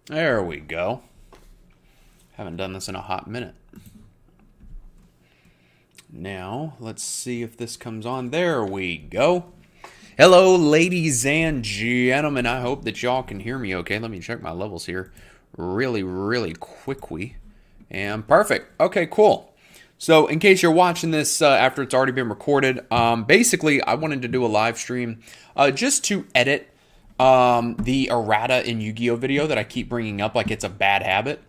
There we go. Haven't done this in a hot minute. Now, let's see if this comes on. There we go. Hello, ladies and gentlemen. I hope that y'all can hear me okay. Let me check my levels here really quickly. And perfect. Okay, cool. So, in case you're watching this after it's already been recorded, basically, I wanted to do a live stream just to edit the errata in Yu-Gi-Oh video that I keep bringing up like it's a bad habit.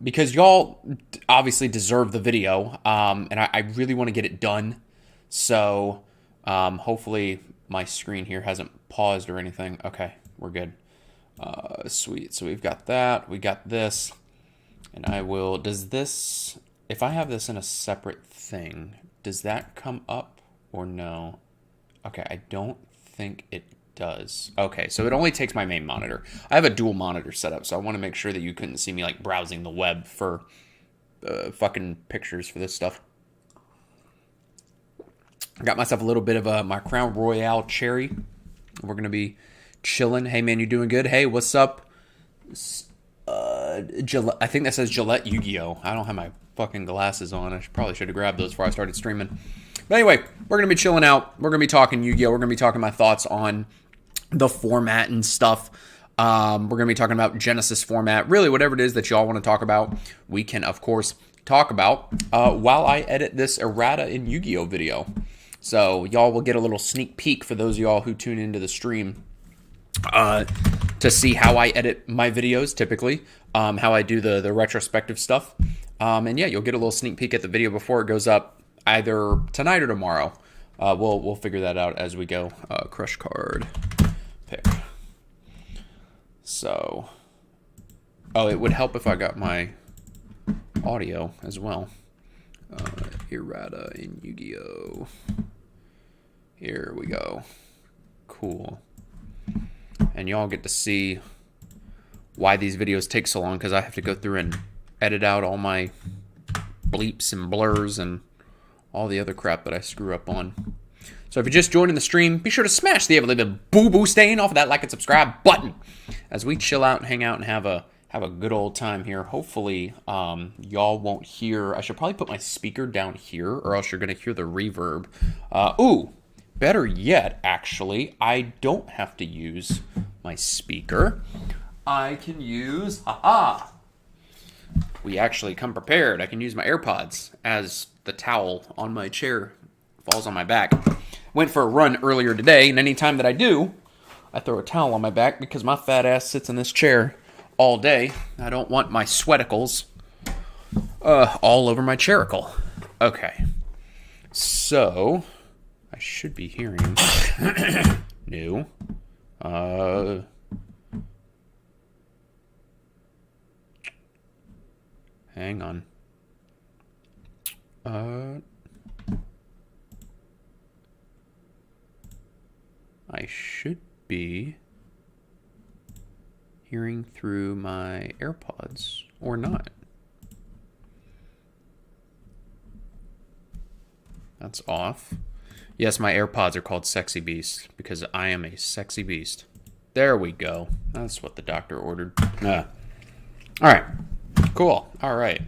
Because y'all obviously deserve the video, and I really want to get it done. So, hopefully my screen here hasn't paused or anything. Okay, we're good. Sweet. So we've got that. We got this. And I will... Does this... If I have this in a separate thing, does that come up or no? Okay, I don't think it does. Okay, so it only takes my main monitor. I have a dual monitor setup, so I want to make sure that you couldn't see me like browsing the web for fucking pictures for this stuff. I got myself a little bit of my Crown Royale cherry. We're going to be chilling. Hey, man, you doing good? Hey, what's up? Gillette, I think that says Gillette Yu-Gi-Oh! I don't have my fucking glasses on. I probably should have grabbed those before I started streaming. But anyway, we're going to be chilling out. We're going to be talking Yu-Gi-Oh! We're going to be talking my thoughts on the format and stuff. We're going to be talking about Genesis format. Really, whatever it is that y'all want to talk about, we can, of course, talk about while I edit this errata in Yu-Gi-Oh! Video. So y'all will get a little sneak peek for those of y'all who tune into the stream to see how I edit my videos typically, how I do the retrospective stuff. And yeah, you'll get a little sneak peek at the video before it goes up either tonight or tomorrow. We'll figure that out as we go. Crush card pick. So, oh, it would help if I got my audio as well. Errata in Yu-Gi-Oh! Here we go. Cool. And y'all get to see why these videos take so long, because I have to go through and edit out all my bleeps and blurs and all the other crap that I screw up on. So if you're just joining the stream, be sure to smash the ever boo-boo stain off of that like and subscribe button as we chill out and hang out and have a good old time here. Hopefully, y'all won't hear... I should probably put my speaker down here, or else you're going to hear the reverb. Ooh, better yet, actually, I don't have to use my speaker. I can use... Ha-ha! We actually come prepared. I can use my AirPods as the towel on my chair falls on my back. Went for a run earlier today, and anytime that I do, I throw a towel on my back because my fat ass sits in this chair all day. I don't want my sweaticles all over my chairicle. Okay. So, I should be hearing new. Hang on. I should be hearing through my AirPods or not. That's off. Yes, my AirPods are called Sexy Beast because I am a sexy beast. There we go. That's what the doctor ordered. All right. Cool. All right.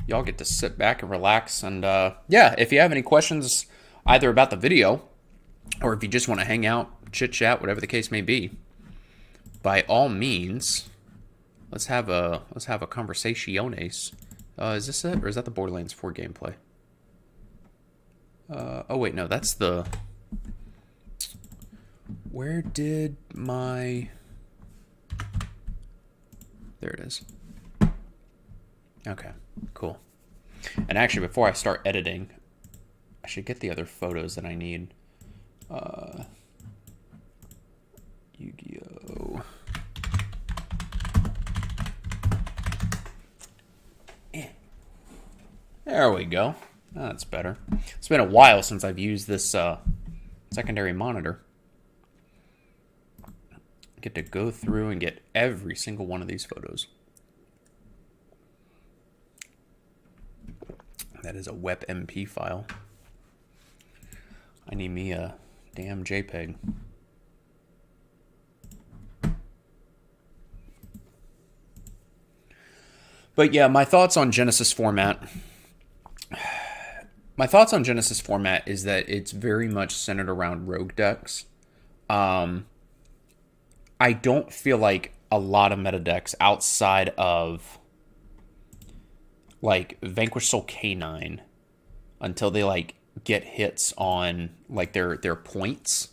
Y'all get to sit back and relax. And yeah, if you have any questions either about the video or if you just want to hang out, chit chat, whatever the case may be, by all means, let's have a conversaciones. Is this it, or is that the Borderlands 4 gameplay? Oh wait, no, that's the... Where did my... There it is. Okay, cool. And actually, before I start editing, I should get the other photos that I need. Yu-Gi-Oh! There we go. That's better. It's been a while since I've used this secondary monitor. Get to go through and get every single one of these photos. That is a WebMP file. I need me a damn JPEG. But yeah, my thoughts on Genesis format. My thoughts on Genesis format is that it's very much centered around rogue decks. Um, I don't feel like a lot of meta decks outside of like Vanquish Soul K9 until they like get hits on like their points.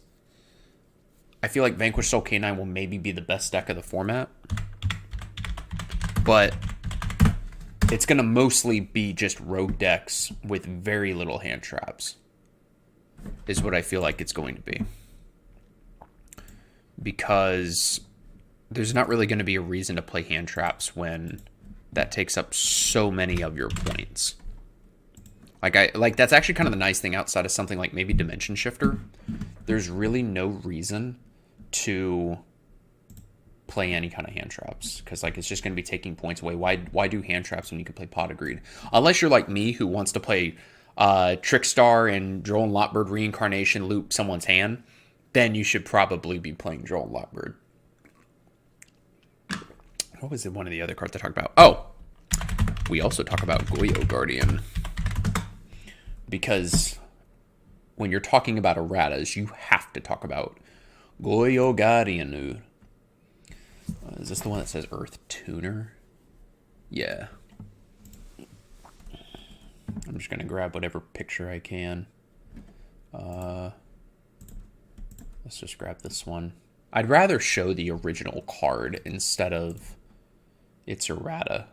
I feel like Vanquish Soul K9 will maybe be the best deck of the format, but it's going to mostly be just rogue decks with very little hand traps, is what I feel like it's going to be. Because there's not really going to be a reason to play hand traps when that takes up so many of your points. Like that's actually kind of the nice thing outside of something like maybe Dimension Shifter. There's really no reason to play any kind of hand traps because like it's just going to be taking points away. Why do hand traps when you can play Pot of Greed? Unless you're like me who wants to play Trickstar and Droll and Lotbird Reincarnation loop someone's hand, then you should probably be playing Droll and Lotbird. What was it? One of the other cards I talked about? Oh, we also talk about Yugioh Guardian because when you're talking about erratas, you have to talk about Yugioh Guardian. Is this the one that says Earth Tuner? Yeah. I'm just going to grab whatever picture I can. Let's just grab this one. I'd rather show the original card instead of its errata.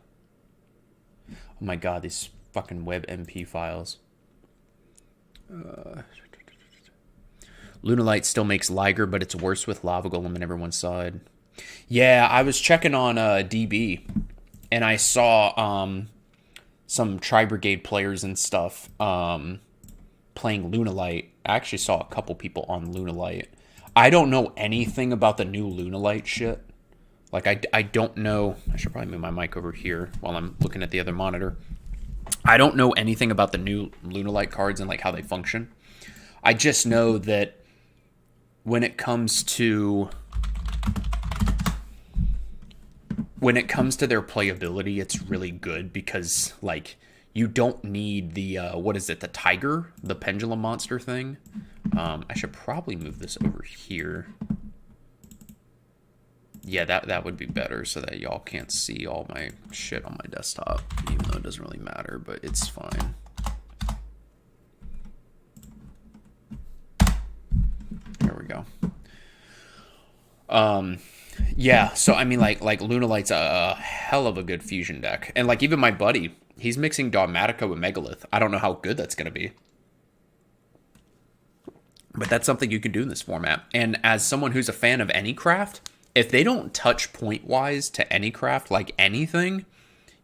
Oh my god, these fucking WebMP files. Lunalight still makes Liger, but it's worse with Lava Golem on everyone's side. Yeah, I was checking on DB, and I saw some Tri-Brigade players and stuff playing Lunalight. I actually saw a couple people on Lunalight. I don't know anything about the new Lunalight shit. Like, I don't know. I should probably move my mic over here while I'm looking at the other monitor. I don't know anything about the new Lunalight cards and, like, how they function. I just know that when it comes to their playability, it's really good because, like, you don't need the, what is it, the tiger? The pendulum monster thing? I should probably move this over here. Yeah, that would be better so that y'all can't see all my shit on my desktop, even though it doesn't really matter, but it's fine. There we go. Yeah, so I mean, like Lunalight's a hell of a good fusion deck. And like even my buddy, he's mixing Dogmatica with Megalith. I don't know how good that's going to be. But that's something you can do in this format. And as someone who's a fan of any craft, if they don't touch point-wise to any craft, like anything,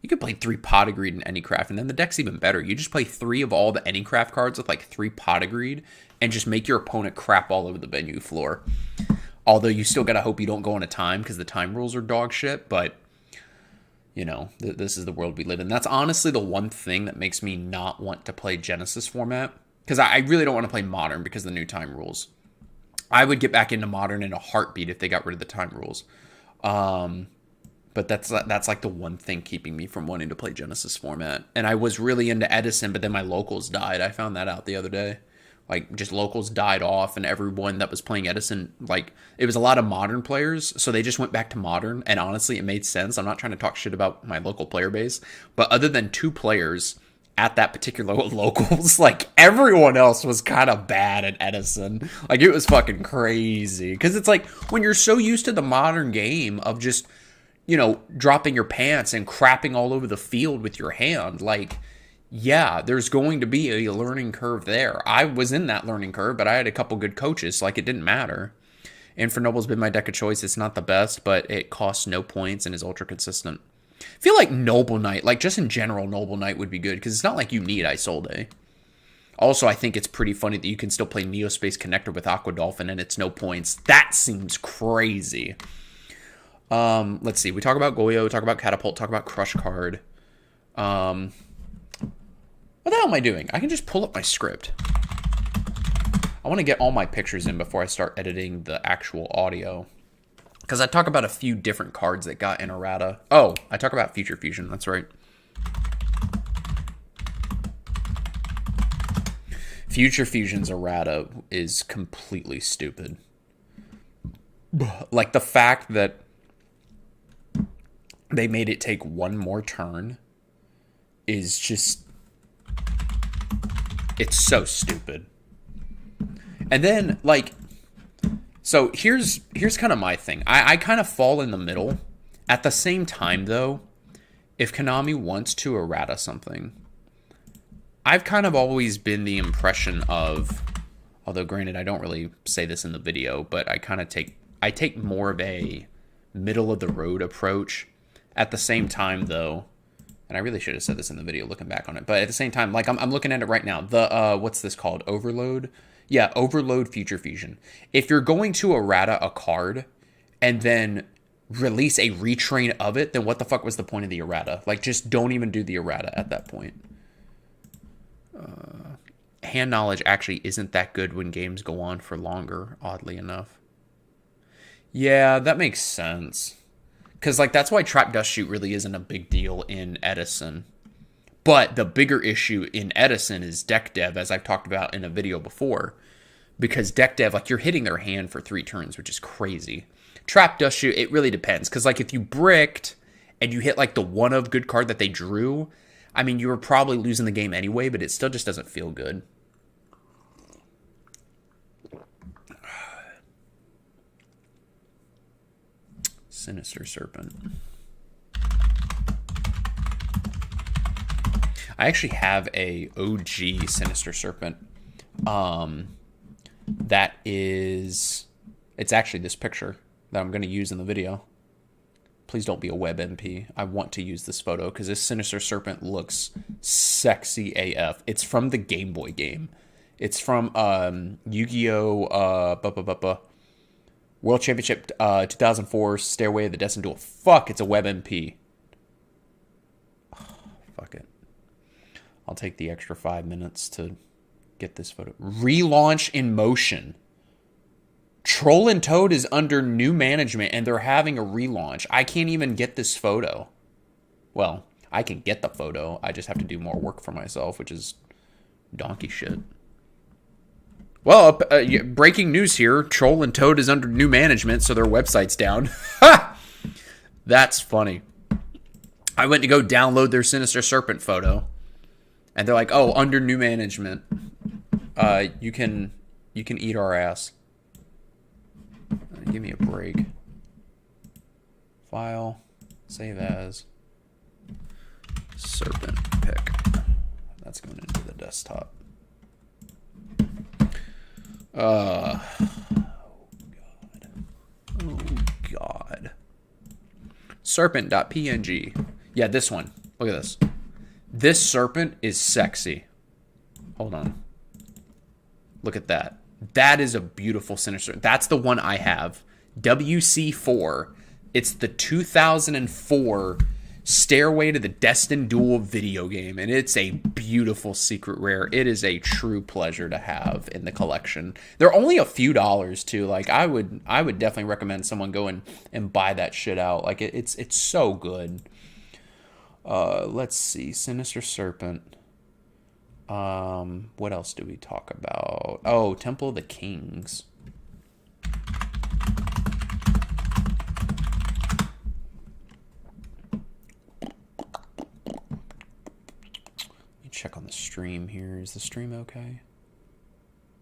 you could play 3 Pot of Greed in any craft, and then the deck's even better. You just play 3 of all the any craft cards with like 3 Pot of Greed, and just make your opponent crap all over the venue floor. Although you still gotta hope you don't go on a time, because the time rules are dog shit, but, you know, this is the world we live in. That's honestly the one thing that makes me not want to play Genesis format, because I really don't want to play Modern because of the new time rules. I would get back into Modern in a heartbeat if they got rid of the time rules. But that's like the one thing keeping me from wanting to play Genesis format. And I was really into Edison, but then my locals died. I found that out the other day. Like, just locals died off, and everyone that was playing Edison, like, it was a lot of Modern players, so they just went back to Modern, and honestly, it made sense. I'm not trying to talk shit about my local player base, but other than 2 players at that particular locals, like, everyone else was kind of bad at Edison. Like, it was fucking crazy. Because it's like, when you're so used to the Modern game of just, you know, dropping your pants and crapping all over the field with your hand, like, yeah, there's going to be a learning curve there. I was in that learning curve, but I had a couple good coaches, so like it didn't matter. Infernoble's been my deck of choice. It's not the best, but it costs no points and is ultra consistent. I feel like Noble Knight, like just in general, Noble Knight would be good because it's not like you need Isolde. Also, I think it's pretty funny that you can still play Neospace Connector with Aqua Dolphin and it's no points. That seems crazy. Let's see. We talk about Yugioh, talk about Catapult, talk about Crush Card. What the hell am I doing? I can just pull up my script. I want to get all my pictures in before I start editing the actual audio. Because I talk about a few different cards that got in errata. Oh, I talk about Future Fusion. That's right. Future Fusion's errata is completely stupid. Like the fact that they made it take one more turn is just... It's so stupid. And then, like... So here's kind of my thing. I kind of fall in the middle. At the same time, though, if Konami wants to errata something, I've kind of always been the impression of, although granted I don't really say this in the video, but I kind of take more of a middle of the road approach. At the same time, though, and I really should have said this in the video looking back on it, but at the same time, like I'm looking at it right now. The what's this called? Overload? Yeah, Overload Future Fusion. If you're going to errata a card and then release a retrain of it, then what the fuck was the point of the errata? Like, just don't even do the errata at that point. Hand knowledge actually isn't that good when games go on for longer, oddly enough. Yeah, that makes sense. Because, like, that's why Trap Dust Shoot really isn't a big deal in Edison. But the bigger issue in Edison is deck dev, as I've talked about in a video before. Because deck dev, like, you're hitting their hand for 3 turns, which is crazy. Trap Dust Shoot, it really depends. Because, like, if you bricked and you hit, like, the one of good card that they drew, I mean, you were probably losing the game anyway, but it still just doesn't feel good. Sinister Serpent. I actually have a OG Sinister Serpent. That is... It's actually this picture that I'm going to use in the video. Please don't be a WebMP. I want to use this photo because this Sinister Serpent looks sexy AF. It's from the Game Boy game. It's from Yu-Gi-Oh! World Championship 2004 Stairway of the Destined Duel. Fuck, it's a WebMP. Fuck it. I'll take the extra 5 minutes to get this photo. Relaunch in motion. Troll and Toad is under new management and they're having a relaunch. I can't even get this photo. Well, I can get the photo. I just have to do more work for myself, which is donkey shit. Well, breaking news here. Troll and Toad is under new management, so their website's down. Ha! That's funny. I went to go download their Sinister Serpent photo. And they're like, oh, under new management. You can eat our ass. Give me a break. File. Save as. Serpent pick. That's going into the desktop. Oh, God. Oh, God. Serpent.png. Yeah, this one. Look at this. This serpent is sexy. Hold on. Look at that. That is a beautiful Sinister. That's the one I have. WC4. It's the 2004 Stairway to the Destined Duel video game. And it's a beautiful secret rare. It is a true pleasure to have in the collection. They're only a few dollars too. Like I would definitely recommend someone go and buy that shit out. Like it's so good. Let's see. Sinister Serpent. What else do we talk about? Oh, Temple of the Kings. Let me check on the stream here. Is the stream okay?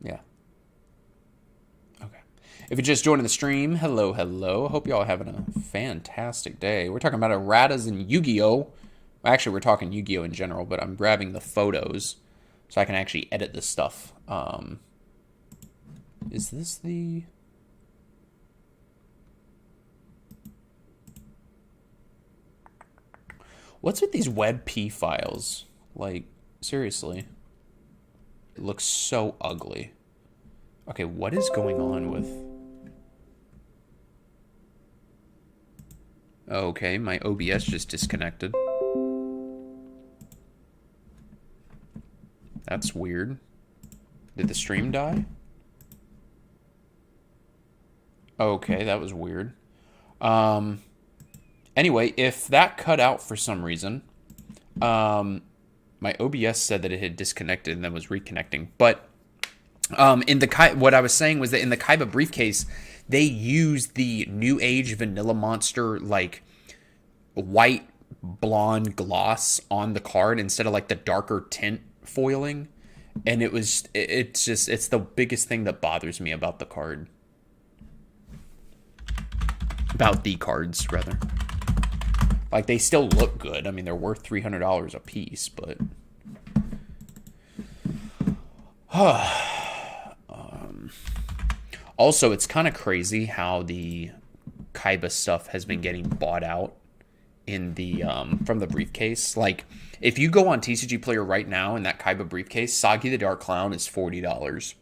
Yeah. Okay. If you're just joining the stream, hello, hello. Hope y'all having a fantastic day. We're talking about erratas and Yu-Gi-Oh! Actually, we're talking Yu-Gi-Oh! In general, but I'm grabbing the photos so I can actually edit this stuff. Is this the... What's with these WebP files? Like, seriously. It looks so ugly. Okay, what is going on with... Okay, my OBS just disconnected. That's weird. Did the stream die? Okay, that was weird. Anyway, if that cut out for some reason, my OBS said that it had disconnected and then was reconnecting. But in the what I was saying was that in the Kaiba briefcase, they used the New Age Vanilla Monster like white blonde gloss on the card instead of like the darker tint foiling, and it's the biggest thing that bothers me about the card. About the cards, rather. Like, they still look good. I mean, they're worth $300 a piece, but... Also, it's kind of crazy how the Kaiba stuff has been getting bought out in the from the briefcase. Like, if you go on TCG Player right now in that Kaiba briefcase, Sagi the Dark Clown is $40.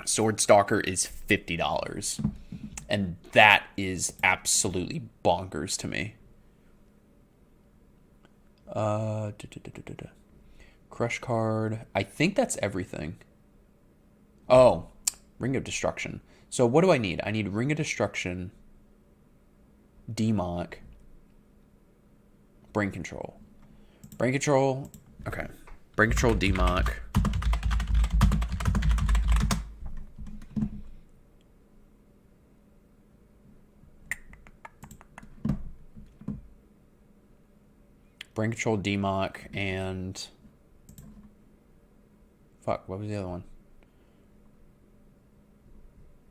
Sword Stalker is $50. And that is absolutely bonkers to me. Crush card. I think that's everything. Oh, Ring of Destruction. So what do I need? I need Ring of Destruction, Democ, Brain Control. Brain Control. Okay. Brain Control, Democ. Brain Control, Democ, and... Fuck, what was the other one?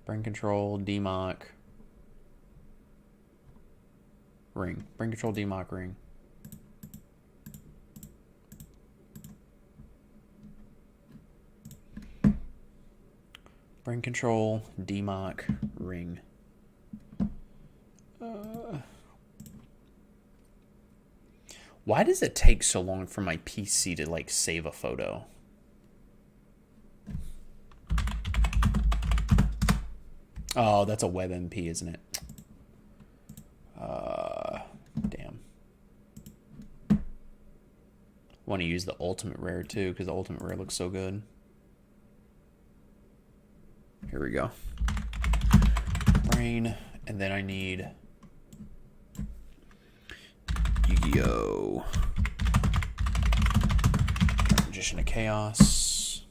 Brain Control, Democ, Ring. Brain Control, Democ, Ring. Brain Control, Democ, Ring. Why does it take so long for my PC to, like, save a photo? Oh, that's a WebMP, isn't it? Damn. Want to use the Ultimate Rare, too, because the Ultimate Rare looks so good. Here we go. Brain, and then I need... Yugioh. Magician of Chaos.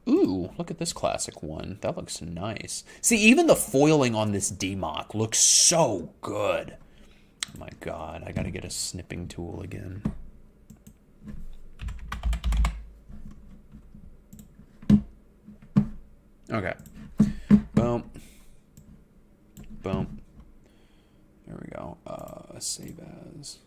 Ooh, look at this classic one. That looks nice. See, even the foiling on this Democ looks so good. Oh my god, I gotta get a snipping tool again. Okay. Boom. Boom. There we go. Save as.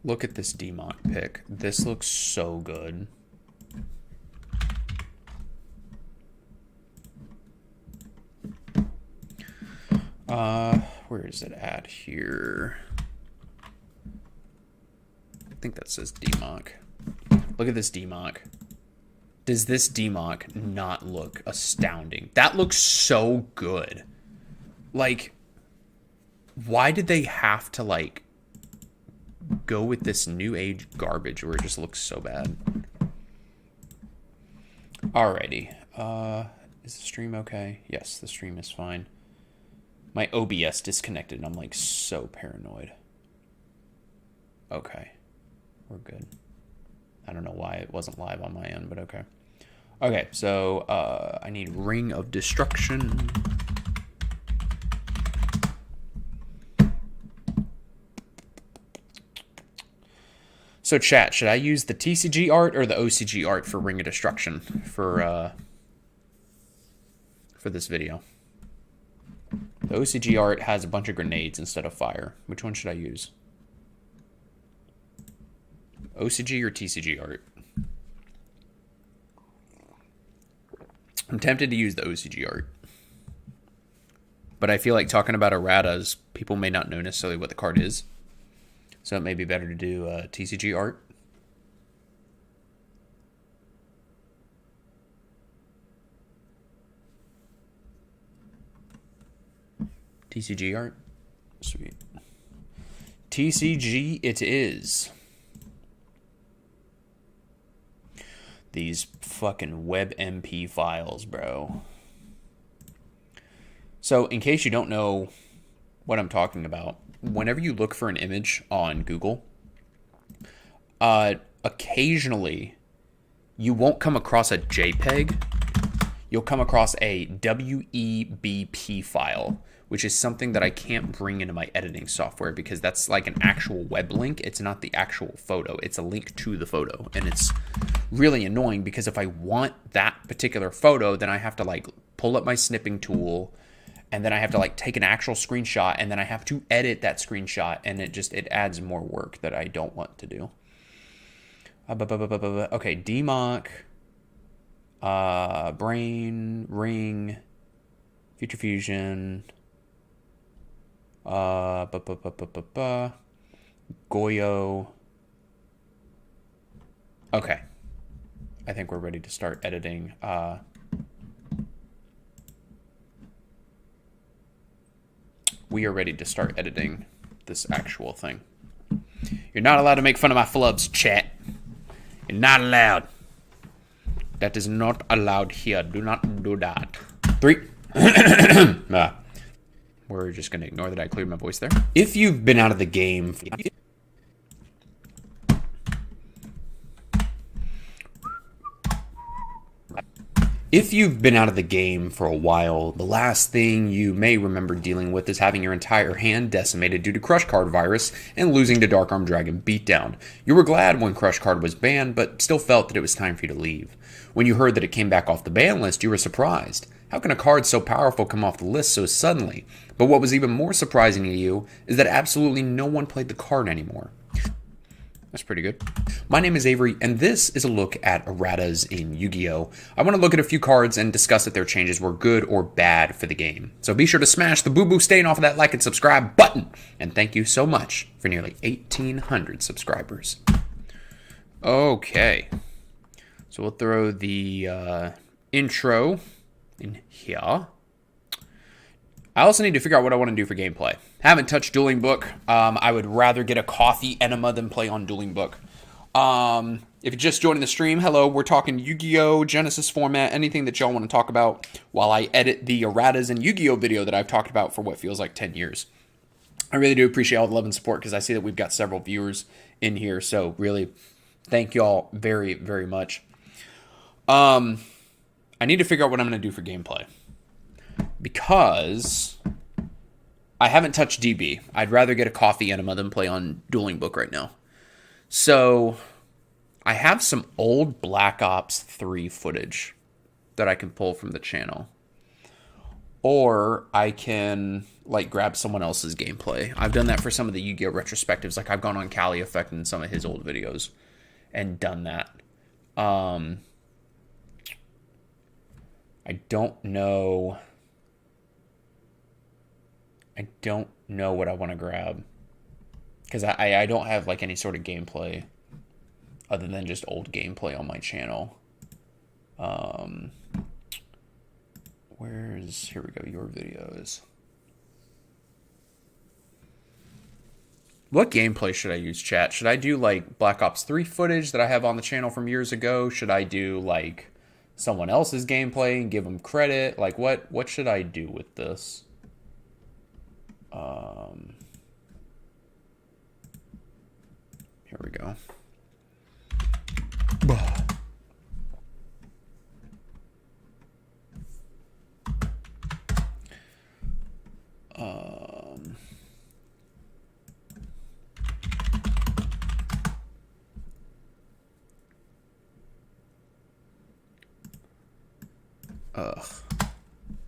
Look at this Democ pick. This looks so good. Where is it at here? I think that says Democ. Look at this Democ. Does this Democ not look astounding? That looks so good. Like, why did they have to, like, go with this new age garbage where it just looks so bad? Alrighty. Is the stream okay? Yes, the stream is fine. My OBS disconnected and I'm, like, so paranoid. Okay. We're good. I don't know why it wasn't live on my end, but okay. Okay, so I need Ring of Destruction. So chat, should I use the TCG art or the OCG art for Ring of Destruction for this video? The OCG art has a bunch of grenades instead of fire. Which one should I use? OCG or TCG art? I'm tempted to use the OCG art. But I feel like talking about erratas, people may not know necessarily what the card is. So it may be better to do TCG art. TCG art? Sweet. TCG it is. these fucking WebMP files, bro. So, in case you don't know what I'm talking about, whenever you look for an image on Google, occasionally you won't come across a JPEG. You'll come across a WEBP file, which is something that I can't bring into my editing software because that's like an actual web link. It's not the actual photo. It's a link to the photo. And it's really annoying because if I want that particular photo, then I have to like pull up my snipping tool, and then I have to like take an actual screenshot, and then I have to edit that screenshot, and it adds more work that I don't want to do. Okay, DMOC, Brain, Ring, Future Fusion, Goyo. Okay, I think we're ready to start editing. We are ready to start editing this actual thing. You're not allowed to make fun of my flubs, chat. You're not allowed. That is not allowed here. Do not do that. 3. We're just going to ignore that I cleared my voice there. If you've been out of the game... If you've been out of the game for a while, the last thing you may remember dealing with is having your entire hand decimated due to Crush Card virus and losing to Dark Arm Dragon Beatdown. You were glad when Crush Card was banned, but still felt that it was time for you to leave. When you heard that it came back off the ban list, you were surprised. How can a card so powerful come off the list so suddenly? But what was even more surprising to you is that absolutely no one played the card anymore. That's pretty good. My name is Avery, and this is a look at erratas in Yu-Gi-Oh! I want to look at a few cards and discuss if their changes were good or bad for the game. So be sure to smash the boo-boo stain off of that like and subscribe button. And thank you so much for nearly 1,800 subscribers. Okay. So we'll throw the intro in here. I also need to figure out what I want to do for gameplay. Haven't touched Dueling Book. I would rather get a coffee enema than play on Dueling Book. If you're just joining the stream, hello. We're talking Yu-Gi-Oh! Genesis format, anything that y'all want to talk about while I edit the erratas and Yu-Gi-Oh! Video that I've talked about for what feels like 10 years. I really do appreciate all the love and support because I see that we've got several viewers in here. So really, thank y'all very, very much. I need to figure out what I'm going to do for gameplay. Because I haven't touched DB. I'd rather get a coffee enema than play on Dueling Book right now. So I have some old Black Ops 3 footage that I can pull from the channel. Or I can like grab someone else's gameplay. I've done that for some of the Yu-Gi-Oh! Retrospectives. Like I've gone on Cali Effect in some of his old videos and done that. I don't know what I want to grab because I don't have like any sort of gameplay other than just old gameplay on my channel. Here we go, your videos. What gameplay should I use, chat? Should I do like Black Ops 3 footage that I have on the channel from years ago? Should I do like someone else's gameplay and give them credit? Like what should I do with this? Here we go.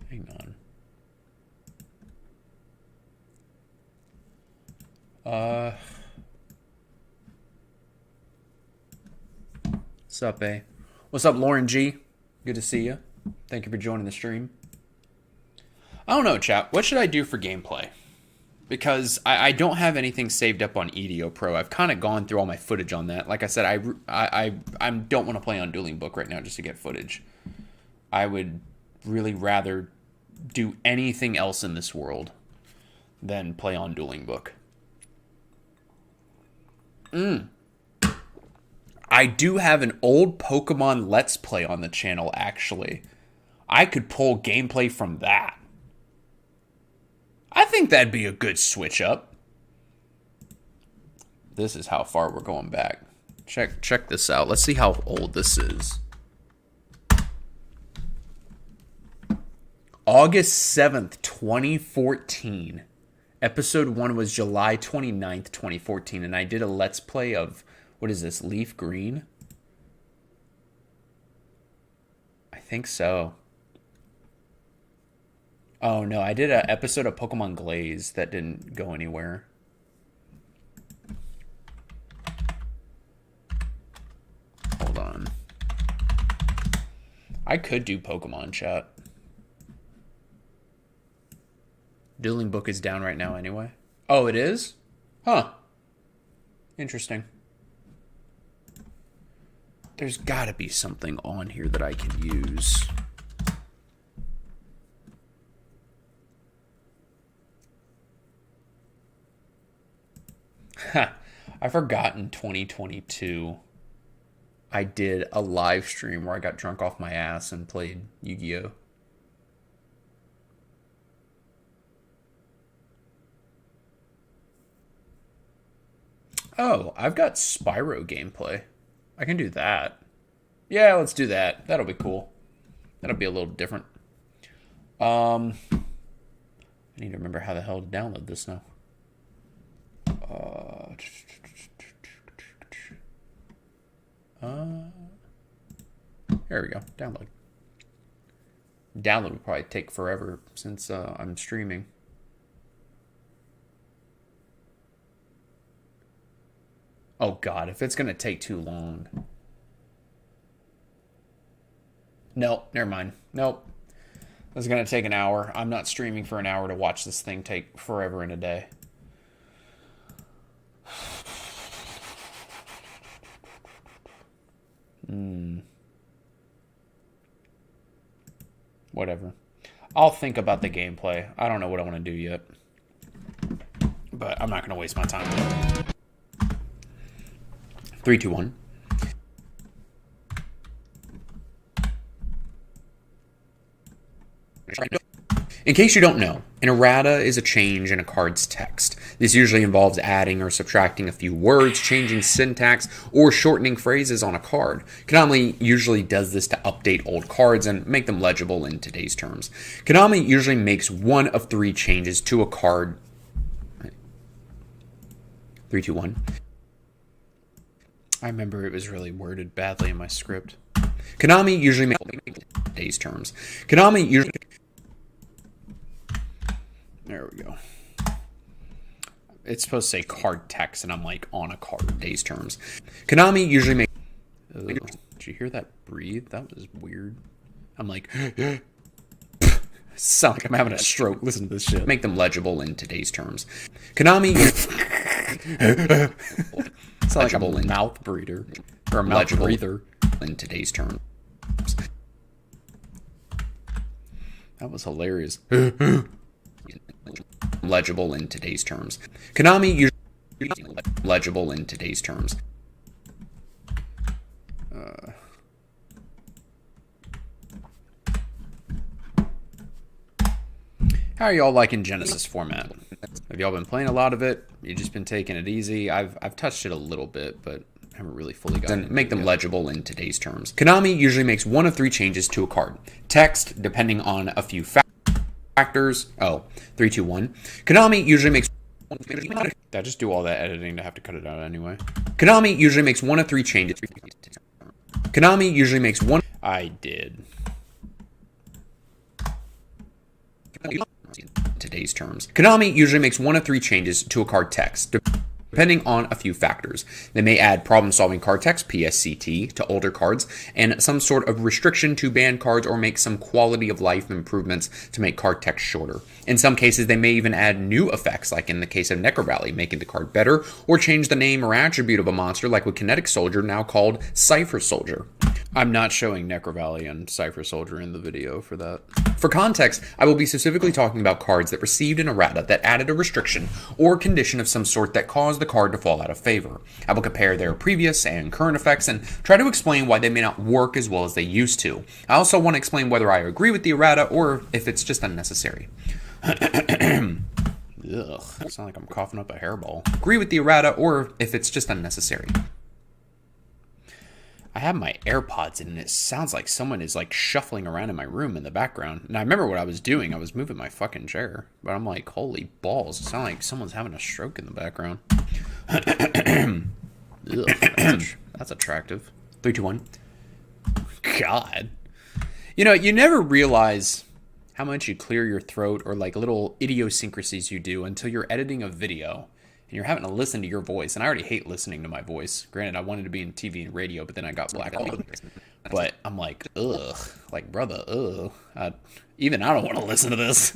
Hang on. What's up, A? What's up, Lauren G? Good to see you. Thank you for joining the stream. I don't know, chat. What should I do for gameplay? Because I don't have anything saved up on EDO Pro. I've kind of gone through all my footage on that. Like I said, I don't want to play on Dueling Book right now just to get footage. I would really rather do anything else in this world than play on Dueling Book. I I do have an old Pokemon Let's Play on the channel, actually. I could pull gameplay from that. I think that'd be a good switch up. This is how far we're going back. Check this out. Let's see how old this is. August 7th, 2014. Episode 1 was July 29th, 2014. And I did a Let's Play of, what is this, Leaf Green? I think so. Oh, no, I did an episode of Pokemon Glaze that didn't go anywhere. Hold on. I could do Pokemon chat. Dueling Book is down right now anyway. Oh, it is? Huh. Interesting. There's gotta be something on here that I can use. Ha. I forgot in 2022 I did a live stream where I got drunk off my ass and played Yu-Gi-Oh! Oh, I've got Spyro gameplay. I can do that. Yeah, let's do that. That'll be cool. That'll be a little different. I need to remember how the hell to download this now. There we go. Download. Download will probably take forever since I'm streaming. Oh God, if it's gonna take too long. Nope, never mind. Nope. It's gonna take an hour. I'm not streaming for an hour to watch this thing take forever in a day. Whatever. I'll think about the gameplay. I don't know what I want to do yet. But I'm not going to waste my time. 3, 2, 1. In case you don't know, an errata is a change in a card's text. This usually involves adding or subtracting a few words, changing syntax, or shortening phrases on a card. Konami usually does this to update old cards and make them legible in today's terms. Konami usually makes one of 3 changes to a card. 3, 2, 1. I remember it was really worded badly in my script. Konami usually makes today's terms. Konami usually... There we go. It's supposed to say card text, and I'm like on a card, days terms. Konami usually makes... Did you hear that breathe? That was weird. I'm like... Sound like I'm having a stroke. Listen to this shit. Make them legible in today's terms. Konami... It's like a mouth breather. Or a mouth breather. In today's terms. That was hilarious. Legible in today's terms. Konami usually legible in today's terms. How are y'all liking Genesis format? Have y'all been playing a lot of it? You just been taking it easy? I've touched it a little bit, but haven't really fully gotten it. Make them legible in today's terms. Konami usually makes one of 3 changes to a card. Text, depending on a few factors. Oh, 3, 2, 1. Konami usually makes... Did I just do all that editing to have to cut it out anyway? Konami usually makes one of 3 changes. Konami usually makes one... I did. Today's terms. Konami usually makes one of 3 changes to a card text, depending on a few factors. They may add problem-solving card text, PSCT, to older cards, and some sort of restriction to banned cards, or make some quality-of-life improvements to make card text shorter. In some cases, they may even add new effects, like in the case of Necro Rally, making the card better, or change the name or attribute of a monster, like with Kinetic Soldier, now called Cypher Soldier. I'm not showing Necro Valley and Cypher Soldier in the video for that. For context, I will be specifically talking about cards that received an errata that added a restriction or condition of some sort that caused the card to fall out of favor. I will compare their previous and current effects and try to explain why they may not work as well as they used to. I also want to explain whether I agree with the errata or if it's just unnecessary. Ugh, I sound like I'm coughing up a hairball. Agree with the errata or if it's just unnecessary. I have my AirPods in and it sounds like someone is like shuffling around in my room in the background. And I remember what I was doing. I was moving my fucking chair. But I'm like, holy balls. It sounds like someone's having a stroke in the background. Ugh, that's attractive. 3, 2, 1. God. You know, you never realize how much you clear your throat or like little idiosyncrasies you do until you're editing a video. And you're having to listen to your voice. And I already hate listening to my voice. Granted, I wanted to be in TV and radio, but then I got blackballed. But I'm like, ugh. Like, brother, ugh. Even I don't want to listen to this.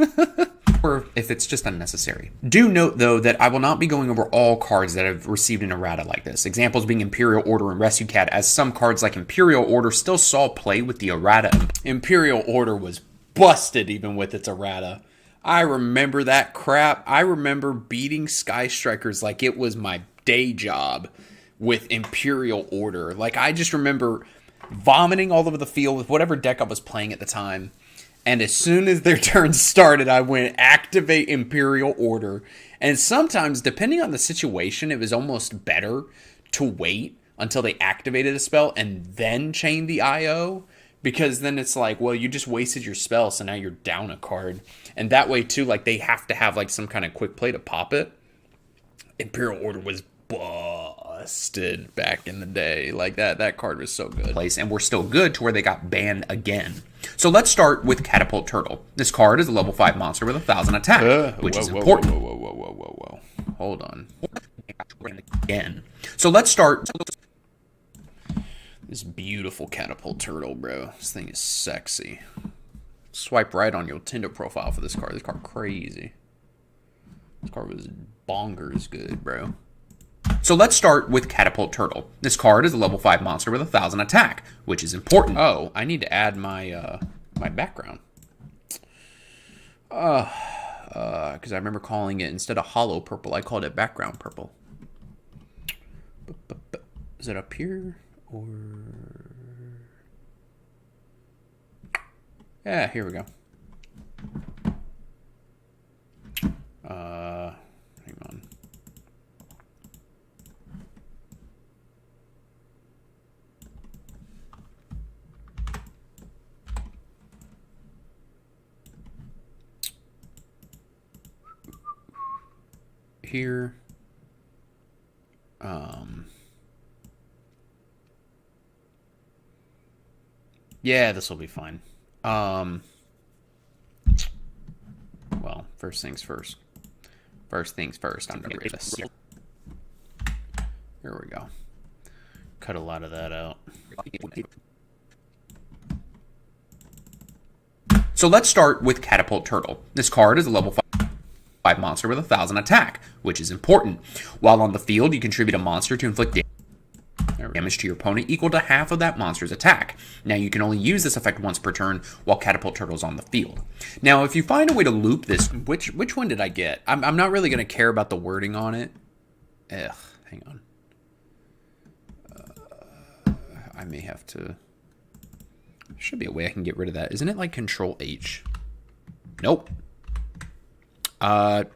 Or if it's just unnecessary. Do note, though, that I will not be going over all cards that have received an errata like this. Examples being Imperial Order and Rescue Cat, as some cards like Imperial Order still saw play with the errata. Imperial Order was busted even with its errata. I remember that crap. I remember beating Sky Strikers like it was my day job with Imperial Order. Like, I just remember vomiting all over the field with whatever deck I was playing at the time. And as soon as their turn started, I went activate Imperial Order. And sometimes, depending on the situation, it was almost better to wait until they activated a spell and then chain the IO. Because then it's like, well, you just wasted your spell, so now you're down a card. And that way, too, like, they have to have, like, some kind of quick play to pop it. Imperial Order was busted back in the day. Like, that card was so good. And we're still good to where they got banned again. So let's start with Catapult Turtle. This card is a level 5 monster with 1,000 attack, which is important. Whoa. Hold on. Again. So let's start... This beautiful Catapult Turtle, bro. This thing is sexy. Swipe right on your Tinder profile for this card. This card crazy. This card was bonkers good, bro. So let's start with Catapult Turtle. This card is a level 5 monster with 1,000 attack, which is important. Oh, I need to add my my background. Because I remember calling it, instead of hollow purple, I called it background purple. Is it up here? Or... yeah, here we go. Hang on. Here. Yeah, this will be fine. Well, first things first. First things first, I'm gonna read this. Here we go. Cut a lot of that out. So let's start with Catapult Turtle. This card is a level 5 monster with 1,000 attack, which is important. While on the field, you contribute a monster to inflict damage to your opponent equal to half of that monster's attack. Now, you can only use this effect once per turn while Catapult Turtle's on the field. Now, if you find a way to loop this... Which one did I get? I'm not really going to care about the wording on it. Ugh, hang on. I may have to... There should be a way I can get rid of that. Isn't it like Control H? Nope. Nope.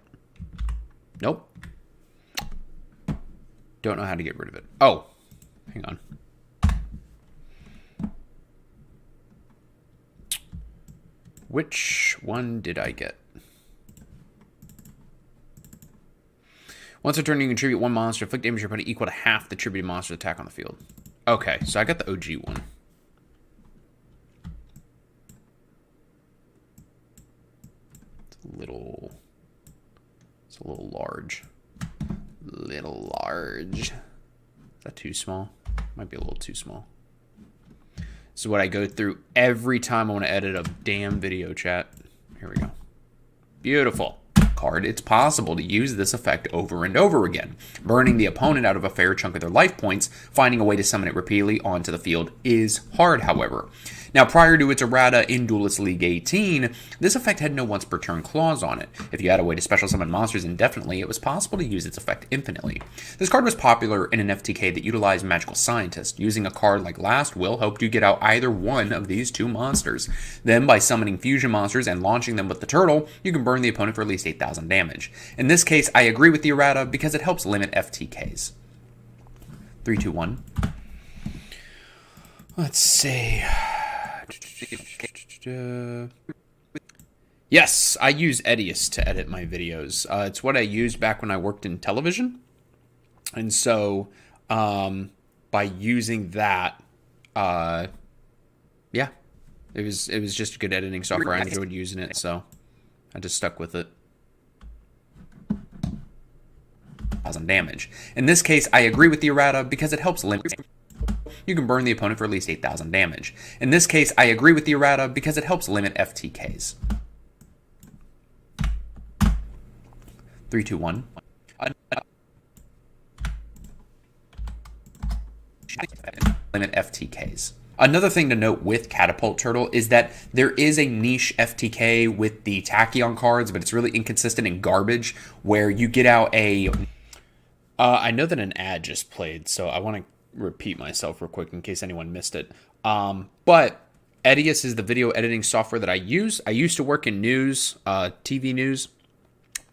Don't know how to get rid of it. Oh. Hang on. Which one did I get? Once a turn, you contribute one monster, inflict damage to your opponent equal to half the attributed monster's attack on the field. Okay, so I got the OG one. It's a little large. Little large. Is that too small? Might be a little too small. This is what I go through every time I want to edit a damn video, chat. Here we go. Beautiful. card, it's possible to use this effect over and over again, burning the opponent out of a fair chunk of their life points. Finding a way to summon it repeatedly onto the field is hard, however. Now, prior to its errata in Duelist League 18, this effect had no once per turn clause on it. If you had a way to special summon monsters indefinitely, it was possible to use its effect infinitely. This card was popular in an FTK that utilized Magical Scientist. Using a card like Last Will hoped you get out either one of these two monsters. Then, by summoning fusion monsters and launching them with the turtle, you can burn the opponent for at least 8,000 damage. In this case, I agree with the errata because it helps limit FTKs. 3, 2, 1. Let's see. Yes, I use Edius to edit my videos. It's what I used back when I worked in television. And so, by using that, yeah, it was just good editing software. I enjoyed using it, so I just stuck with it. 1,000 damage. In this case, I agree with the errata because it helps limit. You can burn the opponent for at least 8,000 damage. In this case, I agree with the errata because it helps limit FTKs. 3, 2, 1. Limit FTKs. Another thing to note with Catapult Turtle is that there is a niche FTK with the Tachyon cards, but it's really inconsistent and garbage, where you get out a... I know that an ad just played, so I want to repeat myself real quick in case anyone missed it. But Edius is the video editing software that I use. I used to work in news, TV news.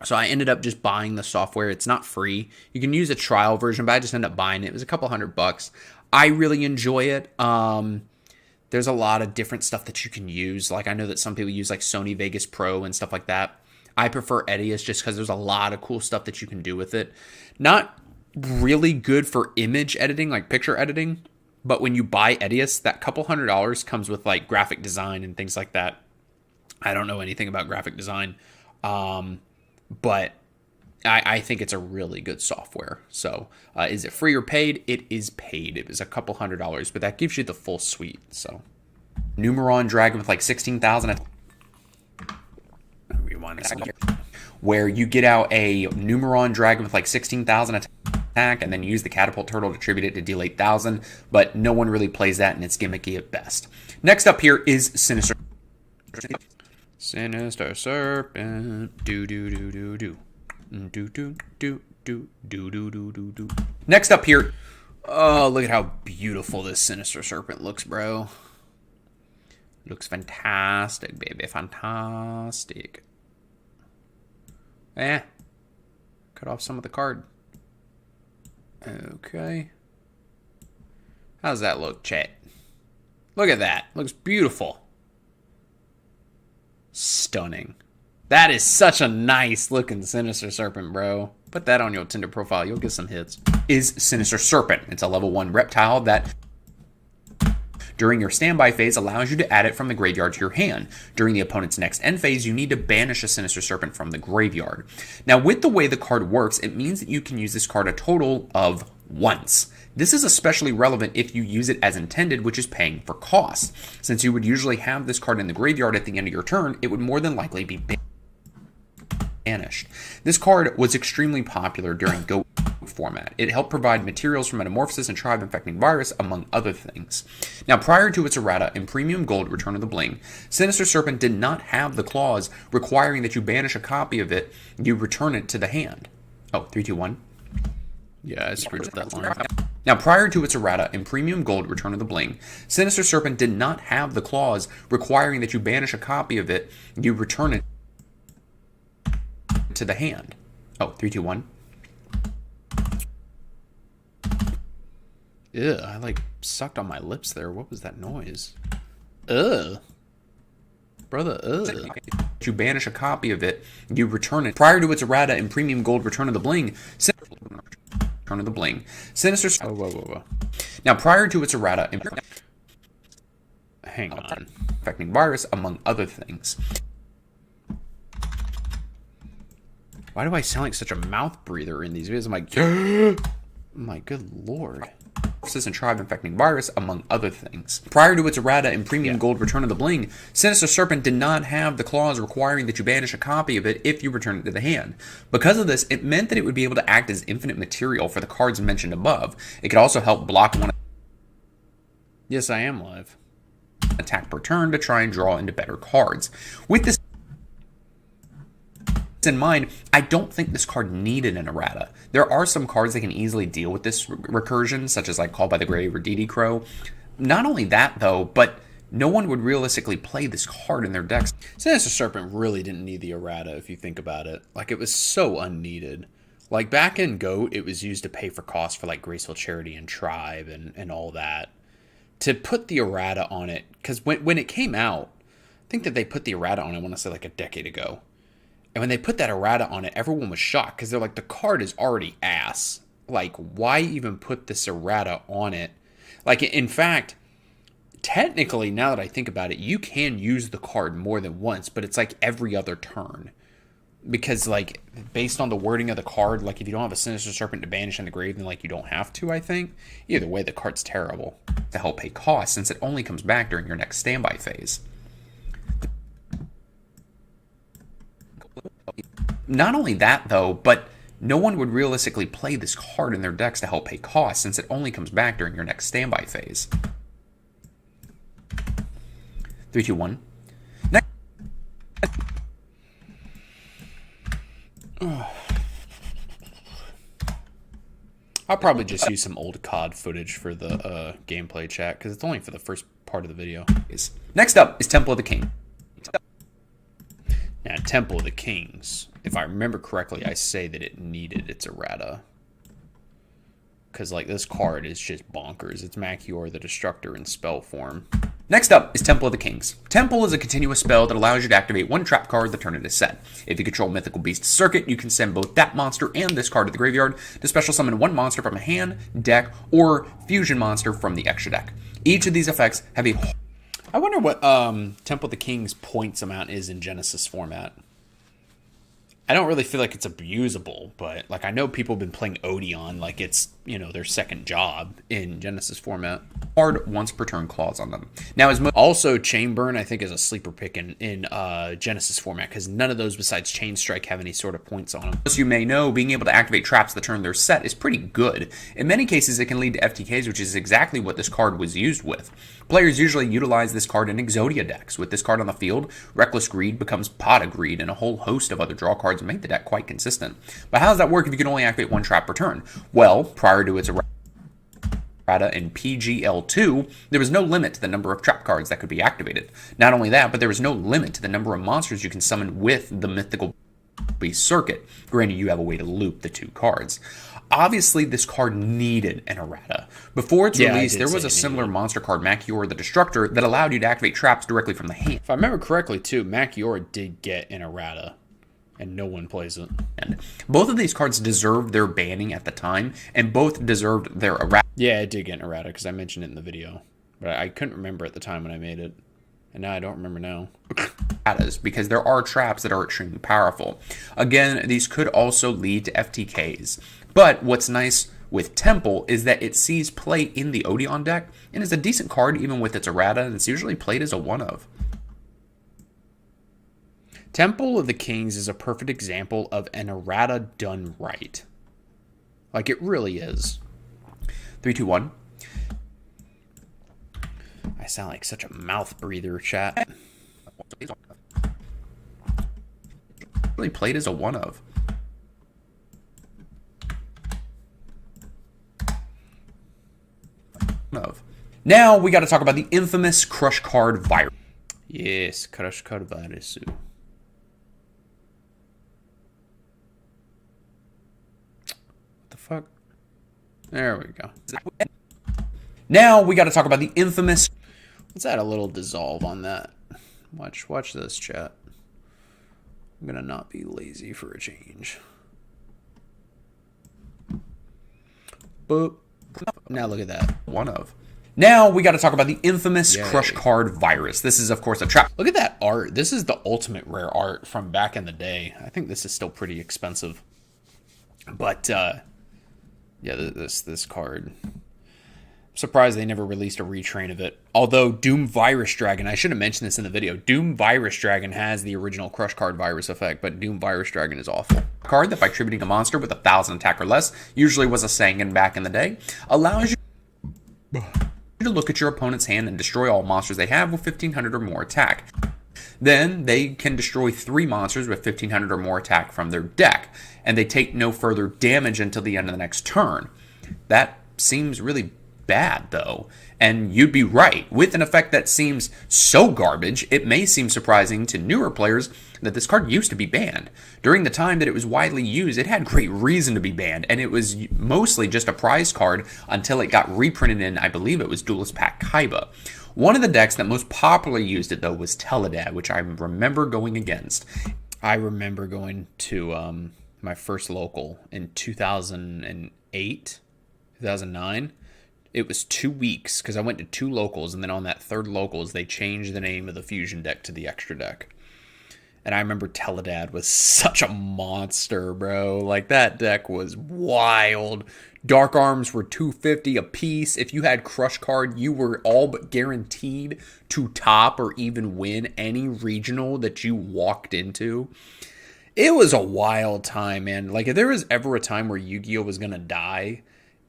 So I ended up just buying the software. It's not free. You can use a trial version, but I just ended up buying it. It was a couple $100. I really enjoy it. There's a lot of different stuff that you can use. Like, I know that some people use like Sony Vegas Pro and stuff like that. I prefer Edius just because there's a lot of cool stuff that you can do with it. Not really good for image editing, like picture editing, but when you buy Edius, that couple $100 comes with like graphic design and things like that. I don't know anything about graphic design, but I think it's a really good software. So is it free or paid? It is paid. It was a couple $100, but that gives you the full suite. So Numeron Dragon with like 16,000. Rewind this here. Where you get out a Numeron Dragon with like 16,000 attack, and then you use the Catapult Turtle to tribute it to deal 8,000, but no one really plays that, and it's gimmicky at best. Next up here is Sinister. Sinister Serpent. Do do do do do. Do do do do do do do do do. Next up here, oh, look at how beautiful this Sinister Serpent looks, bro. Looks fantastic, baby, fantastic. Cut off some of the card. Okay. How's that look, chat? Look at that. Looks beautiful. Stunning. That is such a nice looking Sinister Serpent, bro. Put that on your Tinder profile. You'll get some hits. Is Sinister Serpent. It's a level 1 reptile that during your standby phase allows you to add it from the graveyard to your hand. During the opponent's next end phase, you need to banish a Sinister Serpent from the graveyard. Now, with the way the card works, it means that you can use this card a total of once. This is especially relevant if you use it as intended, which is paying for cost. Since you would usually have this card in the graveyard at the end of your turn, it would more than likely be banished. This card was extremely popular during Go format. It helped provide materials for Metamorphosis and Tribe Infecting Virus, among other things. Now, prior to its errata in Premium Gold Return of the Bling, Sinister Serpent did not have the clause requiring that you banish a copy of it, you return it to the hand. Oh, 3, 2, 1. Yeah, I screwed up that line. Now, prior to its errata in Premium Gold Return of the Bling, Sinister Serpent did not have the clause requiring that you banish a copy of it, you return it to the hand. Oh, 3, 2, 1. Ew, I like sucked on my lips there. What was that noise? Ugh. Brother, ugh. You banish a copy of it, you return it. Prior to its errata in Premium Gold Return of the Bling, Return of the Bling, Sinister... Whoa. Now, prior to its errata in... Hang on. Infecting Virus, among other things. Why do I sound like such a mouth breather in these videos? I'm like, my good lord. and tribe infecting virus, among other things. Prior to its errata in Premium Gold Return of the Bling, Sinister Serpent did not have the clause requiring that you banish a copy of it if you return it to the hand. Because of this, it meant that it would be able to act as infinite material for the cards mentioned above. It could also help block one. Yes, I am live. Attack per turn to try and draw into better cards. With this in mind, I don't think this card needed an errata. There are some cards that can easily deal with this recursion, such as like Called by the Grave or DD Crow. Not only that, though, but no one would realistically play this card in their decks. Sinister Serpent really didn't need the errata, if you think about it. Like, it was so unneeded. Like, back in GOAT, it was used to pay for costs for, like, Graceful Charity and Tribe and all that. To put the errata on it, because when it came out, I think that they put the errata on it, I want to say, like, a decade ago. And when they put that errata on it, everyone was shocked because they're like, the card is already ass. Like, why even put this errata on it? Like, in fact, technically, now that I think about it, you can use the card more than once, but it's like every other turn. Because, like, based on the wording of the card, like, if you don't have a Sinister Serpent to banish in the grave, then, like, you don't have to, I think. Either way, the card's terrible to help pay costs since it only comes back during your next standby phase. Not only that, though, but no one would realistically play this card in their decks to help pay costs since it only comes back during your next standby phase. 3, 2, 1. Next. I'll probably just use some old COD footage for the gameplay chat because it's only for the first part of the video. Next up is Temple of the King. Now, Temple of the Kings, if I remember correctly, I say that it needed its errata. Because, like, this card is just bonkers. It's Machior the Destructor in spell form. Next up is Temple of the Kings. Temple is a continuous spell that allows you to activate one trap card the turn it is set. If you control Mythical Beast Circuit, you can send both that monster and this card to the graveyard to special summon one monster from a hand, deck, or fusion monster from the extra deck. Each of these effects have a... I wonder what Temple of the King's points amount is in Genesis format. I don't really feel like it's abusable, but like I know people have been playing Odeon like it's, you know, their second job in Genesis format. Hard once per turn clause on them. Now, also Chainburn, I think, is a sleeper pick in Genesis format because none of those besides Chain Strike have any sort of points on them. As you may know, being able to activate traps the turn they're set is pretty good. In many cases, it can lead to FTKs, which is exactly what this card was used with. Players usually utilize this card in Exodia decks. With this card on the field, Reckless Greed becomes Pot of Greed, and a whole host of other draw cards make the deck quite consistent. But how does that work if you can only activate one trap per turn? Well, prior to its errata in PGL2, there was no limit to the number of trap cards that could be activated. Not only that, but there was no limit to the number of monsters you can summon with the Mythical Beast Circuit. Granted, you have a way to loop the two cards. Obviously, this card needed an errata. Before its release, there was a similar monster card, Machior the Destructor, that allowed you to activate traps directly from the hand. If I remember correctly, too, Machior did get an errata, and no one plays it. And both of these cards deserved their banning at the time, and both deserved their errata. Yeah, it did get an errata, because I mentioned it in the video. But I couldn't remember at the time when I made it. And now I don't remember now. Because there are traps that are extremely powerful. Again, these could also lead to FTKs. But what's nice with Temple is that it sees play in the Odeon deck and is a decent card even with its errata, and it's usually played as a one-of. Temple of the Kings is a perfect example of an errata done right. Like, it really is. 3, 2, 1. I sound like such a mouth breather, chat. Really played as a one-of. Now we got to talk about the infamous Crush Card Virus. Yes, Crush Card Virus. What the fuck? There we go. Now we got to talk about the infamous... Let's add a little dissolve on that. Watch this, chat. I'm gonna not be lazy for a change. Boop. Now look at that. One-of. Now we got to talk about the infamous Crush Card Virus. This is, of course, a trap. Look at that art. This is the ultimate rare art from back in the day. I think this is still pretty expensive. But, yeah, this card. Surprised they never released a retrain of it. Although Doom Virus Dragon, I should have mentioned this in the video, Doom Virus Dragon has the original Crush Card virus effect, but Doom Virus Dragon is awful. Card that by tributing a monster with 1,000 attack or less, usually was a Sangan back in the day, allows you to look at your opponent's hand and destroy all monsters they have with 1,500 or more attack. Then they can destroy 3 monsters with 1,500 or more attack from their deck, and they take no further damage until the end of the next turn. That seems really bad, though, and you'd be right. With an effect that seems so garbage, it may seem surprising to newer players that this card used to be banned. During the time that it was widely used, it had great reason to be banned, and it was mostly just a prize card until it got reprinted in, I believe it was Duelist Pack Kaiba. One of the decks that most popularly used it, though, was Teledad, which I remember going against. I remember going to my first local in 2008, 2009. It was 2 weeks because I went to 2 locals, and then on that third locals, they changed the name of the fusion deck to the extra deck. And I remember Teledad was such a monster, bro. Like, that deck was wild. Dark Arms were 250 a piece. If you had Crush Card, you were all but guaranteed to top or even win any regional that you walked into. It was a wild time, man. Like, if there was ever a time where Yu-Gi-Oh was going to die,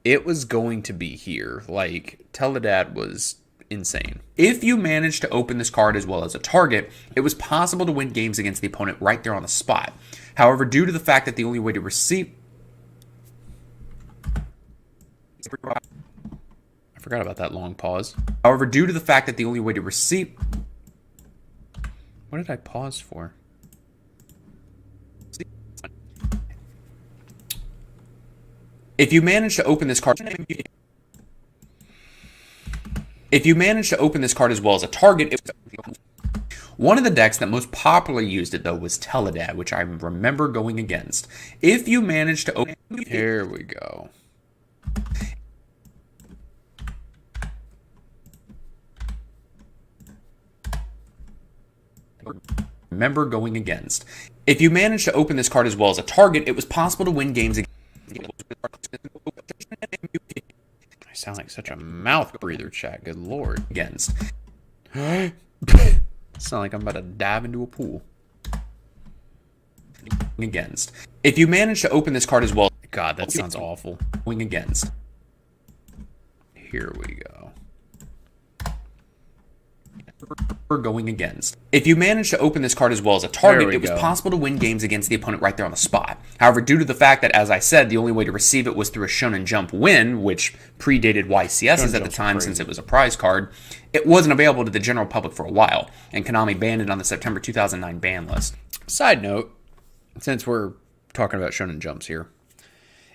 it was going to be here. Like, Teledad was insane. If you managed to open this card as well as a target, it was possible to win games against the opponent right there on the spot. However, due to the fact that the only way to receive... I forgot about that long pause. However, due to the fact that the only way to receive... What did I pause for? If you manage to open this card... If you manage to open this card as well as a target... One of the decks that most popularly used it, though, was Teledad, which I remember going against. If you manage to open... Here we go. Remember going against. If you manage to open this card as well as a target, it was possible to win games against... I sound like such a mouth breather, chat. Good lord. Against. Sound like I'm about to dive into a pool. Against. If you manage to open this card as well... God, that sounds awful. Going against. Here we go. Going against. If you manage to open this card as well as a target, it was possible to win games against the opponent right there on the spot. However, due to the fact that, as I said, the only way to receive it was through a Shonen Jump win, which predated YCS's at the time since it was a prize card, it wasn't available to the general public for a while, and Konami banned it on the September 2009 ban list. Side note, since we're talking about Shonen Jumps here,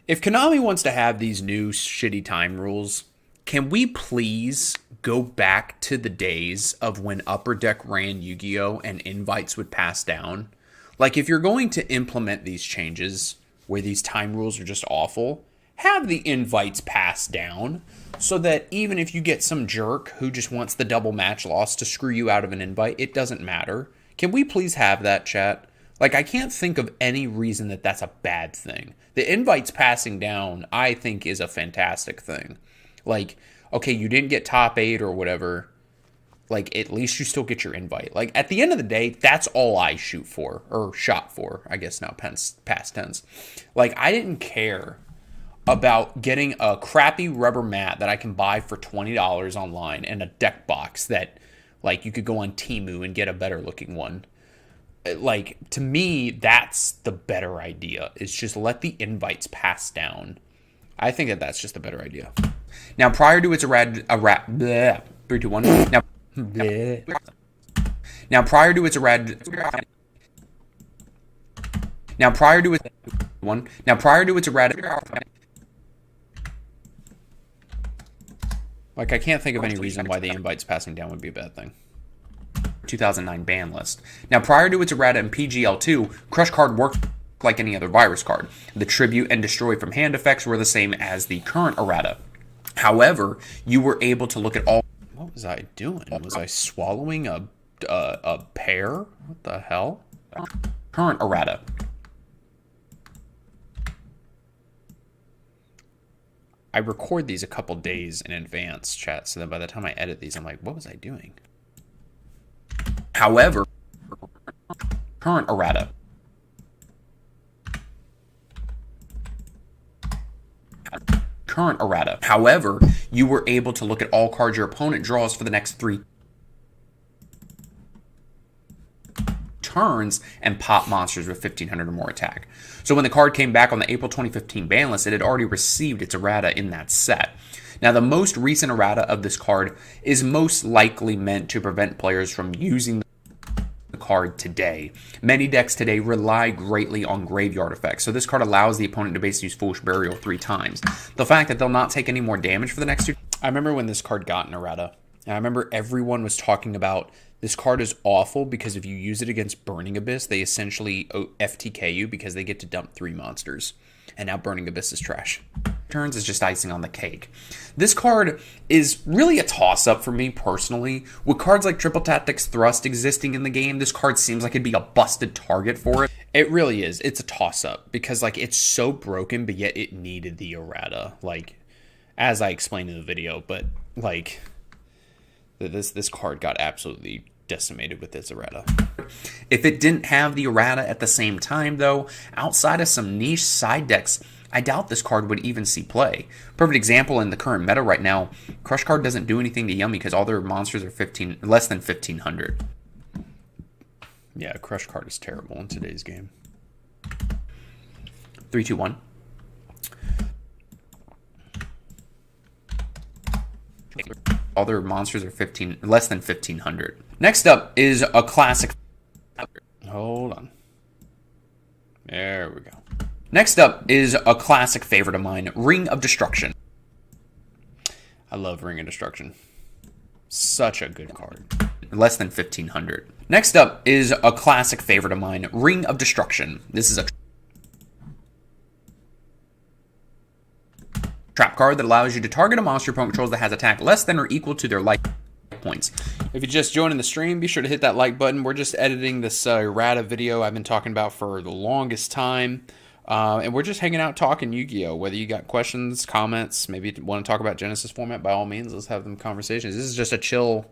if Konami wants to have these new shitty time rules, can we please go back to the days of when Upper Deck ran Yu-Gi-Oh! And invites would pass down? Like, if you're going to implement these changes where these time rules are just awful, have the invites pass down so that even if you get some jerk who just wants the double match loss to screw you out of an invite, it doesn't matter. Can we please have that, chat? Like, I can't think of any reason that that's a bad thing. The invites passing down, I think, is a fantastic thing. Like, okay, you didn't get top 8 or whatever. Like, at least you still get your invite. Like, at the end of the day, that's all I shoot for. Or shot for, I guess now, past tense. Like, I didn't care about getting a crappy rubber mat that I can buy for $20 online and a deck box that, like, you could go on Temu and get a better looking one. Like, to me, that's the better idea. Is just let the invites pass down. I think that that's just a better idea. Now, prior to its 3, 2, 1. Now, prior to its like, I can't think of any reason why the invites passing down would be a bad thing. 2009 ban list. Now, prior to its errata in PGL2, Crush Card worked like any other virus card. The tribute and destroy from hand effects were the same as the current errata. However, you were able to look at all... What was I doing? Was I swallowing a pear? What the hell? Current errata. I record these a couple days in advance, chat, so that by the time I edit these, I'm like, what was I doing? However, current errata. However, you were able to look at all cards your opponent draws for the next 3 turns and pop monsters with 1500 or more attack. So when the card came back on the April 2015 ban list, it had already received its errata in that set. Now, the most recent errata of this card is most likely meant to prevent players from using the card today. Many decks today rely greatly on graveyard effects, so this card allows the opponent to basically use Foolish Burial 3 times. The fact that they'll not take any more damage for the next 2... I remember when this card got an errata, and I remember everyone was talking about this card is awful because if you use it against Burning Abyss, they essentially FTK you because they get to dump 3 monsters. And now Burning Abyss is trash. Turns is just icing on the cake. This card is really a toss-up for me personally. With cards like Triple Tactics Thrust existing in the game, this card seems like it'd be a busted target for it. It really is. It's a toss-up because like it's so broken, but yet it needed the errata. Like, as I explained in the video, but like this card got absolutely decimated with its errata. If it didn't have the errata at the same time, though, outside of some niche side decks, I doubt this card would even see play. Perfect example in the current meta right now, Crush Card doesn't do anything to Yummy because all their monsters are less than 1500. Yeah, Crush Card is terrible in today's game. 3, 2, 1. All their monsters are less than 1500. Next up is a classic. Hold on. There we go. Next up is a classic favorite of mine, Ring of Destruction. I love Ring of Destruction. Such a good card. Less than 1500. Next up is a classic favorite of mine, Ring of Destruction. This is a trap card that allows you to target a monster opponent controls that has attack less than or equal to their life points. If you're just joining the stream, be sure to hit that like button. We're just editing this errata video I've been talking about for the longest time. And we're just hanging out talking Yu-Gi-Oh! Whether you got questions, comments, maybe you want to talk about Genesis format, by all means, let's have them conversations. This is just a chill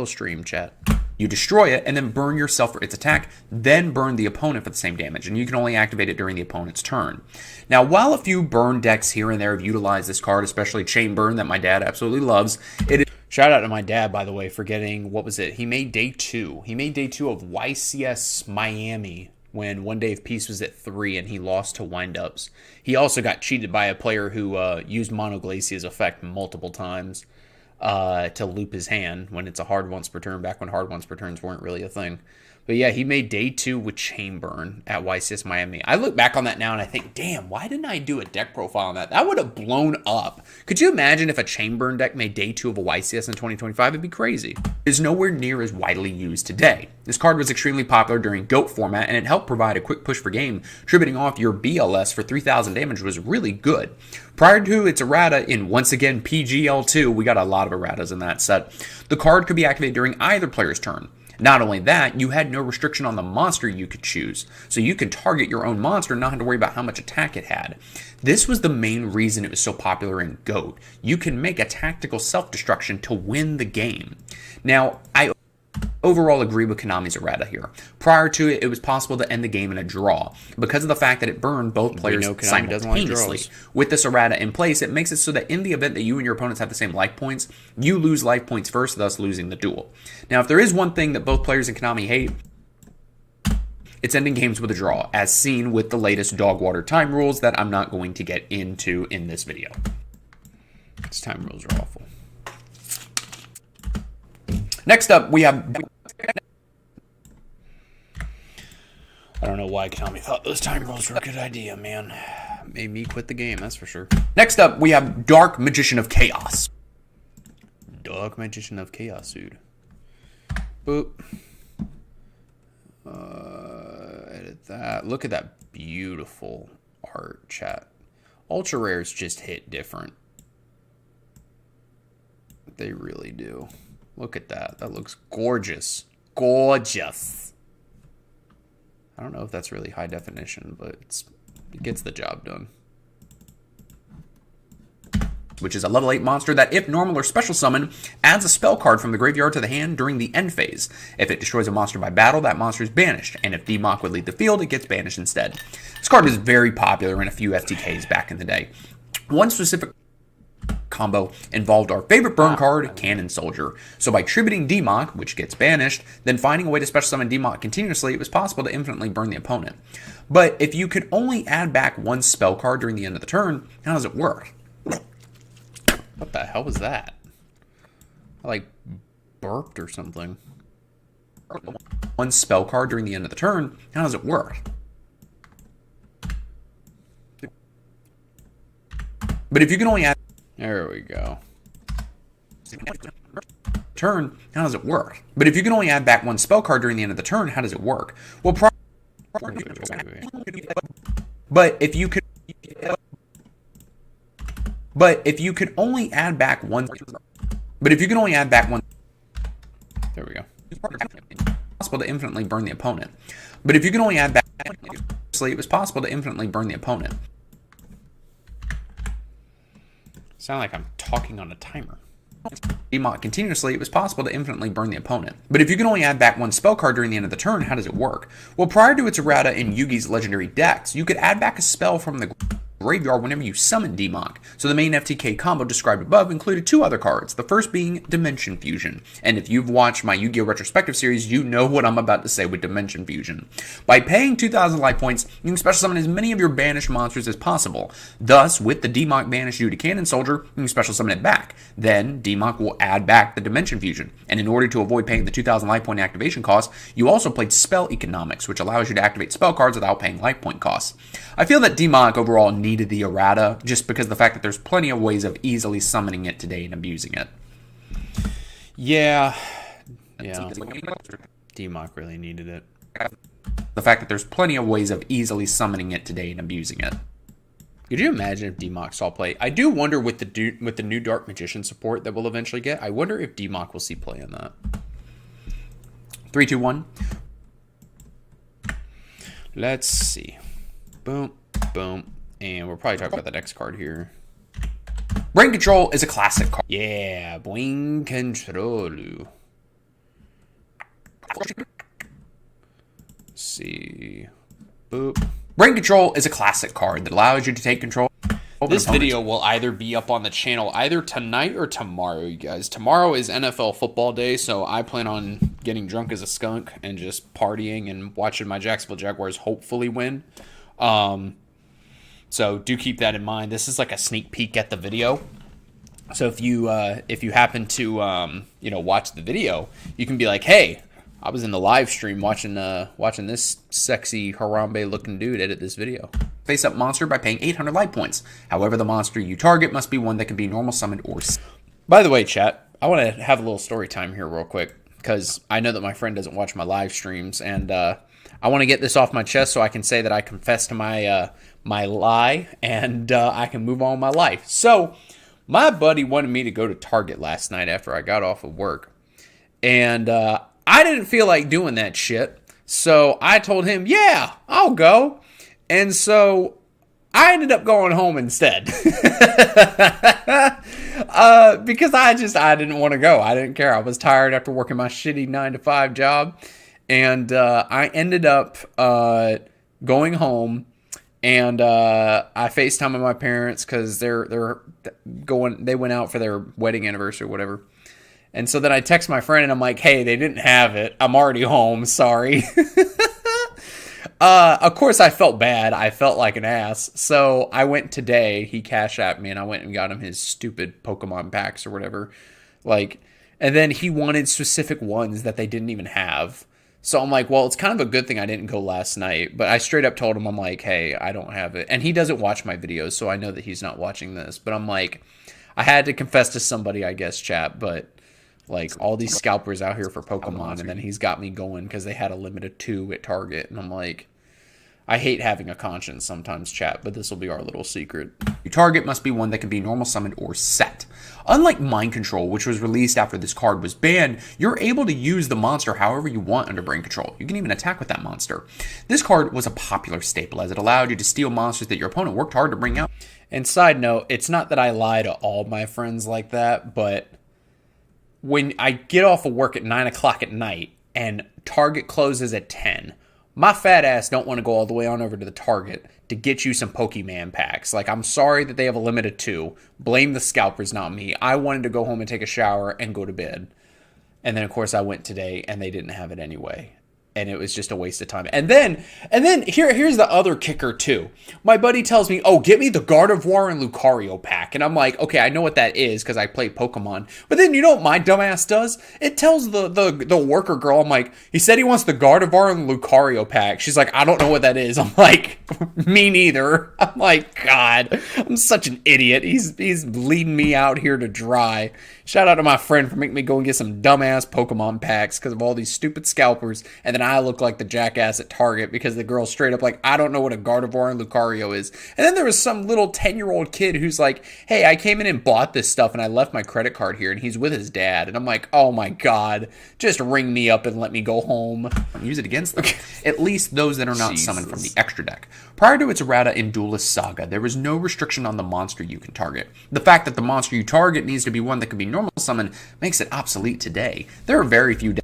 stream, chat. You destroy it and then burn yourself for its attack, then burn the opponent for the same damage, and you can only activate it during the opponent's turn. Now, while a few burn decks here and there have utilized this card, especially Chain Burn that my dad absolutely loves, it is... Shout out to my dad, by the way, for getting, what was it? He made day 2. He made day 2 of YCS Miami when One Day of Peace was at 3 and he lost to Windups. He also got cheated by a player who used Mono Glacia's effect multiple times to loop his hand when it's a hard once per turn, back when hard once per turns weren't really a thing. But yeah, he made day 2 with Chain Burn at YCS Miami. I look back on that now and I think, damn, why didn't I do a deck profile on that? That would have blown up. Could you imagine if a Chain Burn deck made day 2 of a YCS in 2025? It'd be crazy. It is nowhere near as widely used today. This card was extremely popular during GOAT format and it helped provide a quick push for game. Tributing off your BLS for 3000 damage was really good. Prior to its errata in, once again, PGL2, we got a lot of erratas in that set. The card could be activated during either player's turn. Not only that, you had no restriction on the monster you could choose. So you could target your own monster and not have to worry about how much attack it had. This was the main reason it was so popular in GOAT. You can make a tactical self-destruction to win the game. Now, I overall agree with Konami's errata here. Prior to it, it was possible to end the game in a draw. Because of the fact that it burned both players simultaneously. With this errata in place, it makes it so that in the event that you and your opponents have the same life points, you lose life points first, thus losing the duel. Now, if there is one thing that both players in Konami hate, it's ending games with a draw, as seen with the latest dog water time rules that I'm not going to get into in this video. These time rules are awful. Next up, we have... I don't know why Konami thought those time rules were a good idea, man. Made me quit the game, that's for sure. Next up, we have Dark Magician of Chaos. Dark Magician of Chaos, dude. Boop. Edit that. Look at that beautiful art, chat. Ultra rares just hit different. They really do. Look at that. That looks gorgeous. Gorgeous. I don't know if that's really high definition, but it gets the job done. which is a level 8 monster that, if normal or special summon, adds a spell card from the graveyard to the hand during the end phase. If it destroys a monster by battle, that monster is banished, and if D-Mock would leave the field, it gets banished instead. This card was very popular in a few FTKs back in the day. One specific combo involved our favorite burn card, Cannon Soldier. So by tributing D-Mock, which gets banished, then finding a way to special summon D-Mock continuously, it was possible to infinitely burn the opponent. But if you could only add back one spell card during the end of the turn, how does it work? What the hell was that? I like burped or something. One spell card during the end of the turn, how does it work? But if you can only add... There we go. Turn, how does it work? But if you can only add back one spell card during the end of the turn, how does it work? Well, but if you could... But if you could only add back one... But if you can only add back one... There we go. It's possible to infinitely burn the opponent. But if you can only add back... It was possible to infinitely burn the opponent. Sound like I'm talking on a timer. D-Mock continuously, it was possible to infinitely burn the opponent. But if you can only add back one spell card during the end of the turn, how does it work? Well, prior to its errata in Yugi's legendary decks, you could add back a spell from the graveyard whenever you summon D-Mock. So the main FTK combo described above included two other cards, the first being Dimension Fusion. And if you've watched my Yu-Gi-Oh! Retrospective series, you know what I'm about to say with Dimension Fusion. By paying 2,000 life points, you can special summon as many of your banished monsters as possible. Thus, with the D-Mock banished due to Cannon Soldier, you can special summon it back. Then, D-Mock will add back the Dimension Fusion. And in order to avoid paying the 2,000 life point activation cost, you also played Spell Economics, which allows you to activate spell cards without paying life point costs. I feel that D-Mock overall needed the errata, just because of the fact that there's plenty of ways of easily summoning it today and abusing it. Yeah. D-Mock really needed it. The fact that there's plenty of ways of easily summoning it today and abusing it. Could you imagine if D-Mock saw play? I do wonder with the new Dark Magician support that we'll eventually get, I wonder if D-Mock will see play in that. 3, 2, 1. Let's see. Boom, boom. And we'll probably talk about the next card here. Brain Control is a classic card. Yeah, Brain Control. Let's see. Boop. Brain Control is a classic card that allows you to take control. This video will either be up on the channel either tonight or tomorrow, you guys. Tomorrow is NFL football day, so I plan on getting drunk as a skunk and just partying and watching my Jacksonville Jaguars hopefully win. So do keep that in mind. This is like a sneak peek at the video. So if you happen to watch the video, you can be like, hey, I was in the live stream watching this sexy Harambe looking dude edit this video. Face up monster by paying 800 life points. However, the monster you target must be one that can be normal summoned or... By the way, chat, I want to have a little story time here real quick, because I know that my friend doesn't watch my live streams, and I want to get this off my chest so I can say that I confess to my my lie, and I can move on with my life. So, my buddy wanted me to go to Target last night after I got off of work, and I didn't feel like doing that shit, so I told him, yeah, I'll go. And so I ended up going home instead. Because I didn't want to go. I didn't care. I was tired after working my shitty 9-to-5 job. And I ended up going home, and I FaceTimed with my parents because they went out for their wedding anniversary or whatever. And so then I text my friend and I'm like, hey, they didn't have it. I'm already home. Sorry. Of course, I felt bad. I felt like an ass. So I went today. He Cash Apped me and I went and got him his stupid Pokemon packs or whatever. And then he wanted specific ones that they didn't even have. So I'm like, well, it's kind of a good thing I didn't go last night. But I straight up told him, I'm like, hey, I don't have it. And he doesn't watch my videos, so I know that he's not watching this. But I'm like, I had to confess to somebody, I guess, chat. But like all these scalpers out here for Pokemon, and then he's got me going because they had a limit of 2 at Target. And I'm like, I hate having a conscience sometimes, chat, but this will be our little secret. Your target must be one that can be normal summoned or set. Unlike Mind Control, which was released after this card was banned, you're able to use the monster however you want under Brain Control. You can even attack with that monster. This card was a popular staple as it allowed you to steal monsters that your opponent worked hard to bring out. And side note, it's not that I lie to all my friends like that, but when I get off of work at 9 o'clock at night and Target closes at 10, my fat ass don't want to go all the way on over to the Target to get you some Pokemon packs. Like, I'm sorry that they have a limit of 2. Blame the scalpers, not me. I wanted to go home and take a shower and go to bed. And then, of course, I went today and they didn't have it anyway. And it was just a waste of time. And then here's the other kicker too. My buddy tells me, "Oh, get me the Gardevoir and Lucario pack." And I'm like, "Okay, I know what that is because I play Pokemon." But then you know what my dumbass does? It tells the worker girl, I'm like, "He said he wants the Gardevoir and Lucario pack." She's like, "I don't know what that is." I'm like, "Me neither." I'm like, God, I'm such an idiot. He's leading me out here to dry. Shout out to my friend for making me go and get some dumbass Pokemon packs because of all these stupid scalpers. And then I look like the jackass at Target because the girl straight up like, "I don't know what a Gardevoir and Lucario is." And then there was some little 10-year-old kid who's like, "Hey, I came in and bought this stuff and I left my credit card here," and he's with his dad. And I'm like, "Oh my God, just ring me up and let me go home." Use it against them. At least those that are not summoned from the extra deck. Prior to its errata in Duelist Saga, there was no restriction on the monster you can target. The fact that the monster you target needs to be one that can be normal summon makes it obsolete today. There are very few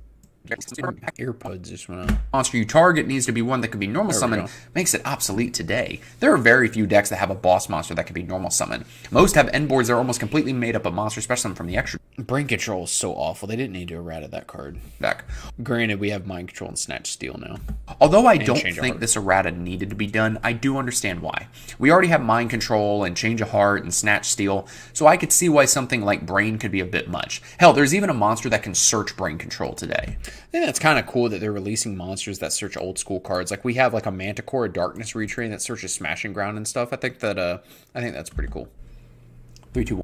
AirPods just went out. Monster you target needs to be one that can be normal summon makes it obsolete today. There are very few decks that have a boss monster that can be normal summon. Most have end boards that are almost completely made up of monster specimen from the extra. Brain Control is so awful. They didn't need to errata that card deck. Granted, we have Mind Control and Snatch Steal now. Although I don't think this errata needed to be done, I do understand why. We already have Mind Control and Change of Heart and Snatch Steal, so I could see why something like Brain could be a bit much. Hell, there's even a monster that can search Brain Control today. I think that's kind of cool that they're releasing monsters that search old school cards. Like we have like a Manticore, a Darkness Retrain that searches Smashing Ground and stuff. I think that's pretty cool. 3, 2, 1.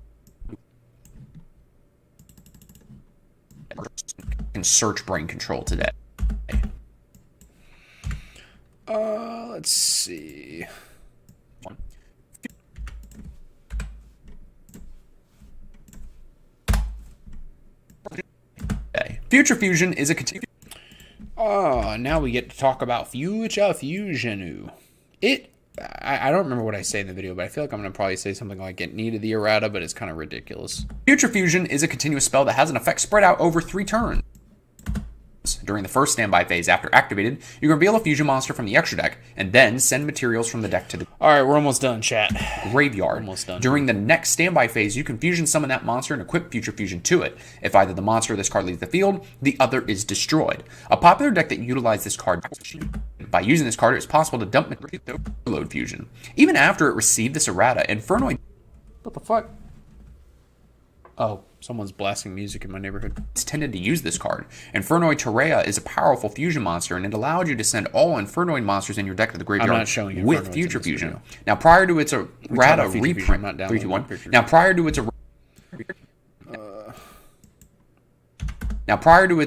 Can search Brain Control today. Let's see. Future Fusion is a continuation. Oh, now we get to talk about Future Fusion. I don't remember what I say in the video, but I feel like I'm going to probably say something like it needed the errata, but it's kind of ridiculous. Future Fusion is a continuous spell that has an effect spread out over 3 turns. During the first standby phase after activated, you can reveal a fusion monster from the extra deck, and then send materials from the deck to the Alright, we're almost done, chat. Graveyard. Almost done. During the next standby phase, you can fusion summon that monster and equip Future Fusion to it. If either the monster or this card leaves the field, the other is destroyed. A popular deck that utilized this card, by using this card, it was possible to dump material Overload Fusion. Even after it received this errata, Infernoid... What the fuck? Oh, someone's blasting music in my neighborhood. It's tended to use this card. Infernoid Terrea is a powerful fusion monster, and it allowed you to send all Infernoid monsters in your deck to the graveyard with Future Fusion. Now, prior to its errata reprint, 3, 2, 1. Now, prior to its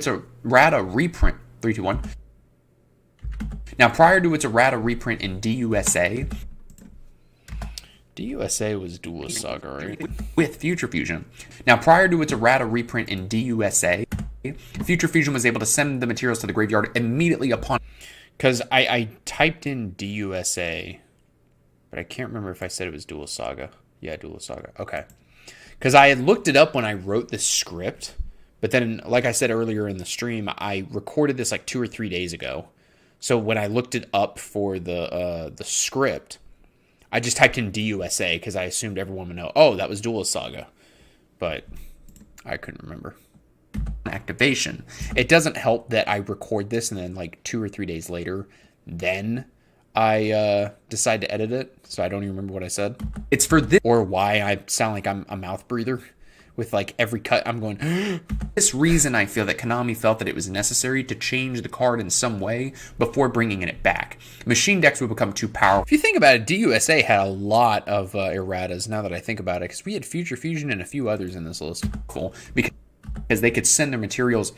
errata reprint, 3, 2, 1. Now, prior to its errata reprint in DUSA. DUSA was Duelist Saga, right? With Future Fusion. Now, prior to its errata reprint in DUSA, Future Fusion was able to send the materials to the graveyard immediately upon... Because I typed in DUSA, but I can't remember if I said it was Duelist Saga. Yeah, Duelist Saga. Okay. Because I had looked it up when I wrote this script, but then, like I said earlier in the stream, I recorded this like 2 or 3 days ago. So when I looked it up for the script... I just typed in DUSA because I assumed everyone would know, oh, that was Duelist Saga. But I couldn't remember. Activation. It doesn't help that I record this and then like 2 or 3 days later, then I decide to edit it. So I don't even remember what I said. It's for this or why I sound like I'm a mouth breather. With like every cut, I'm going, this reason I feel that Konami felt that it was necessary to change the card in some way before bringing it back. Machine decks would become too powerful. If you think about it, DUSA had a lot of erratas now that I think about it, because we had Future Fusion and a few others in this list. Because they could send their materials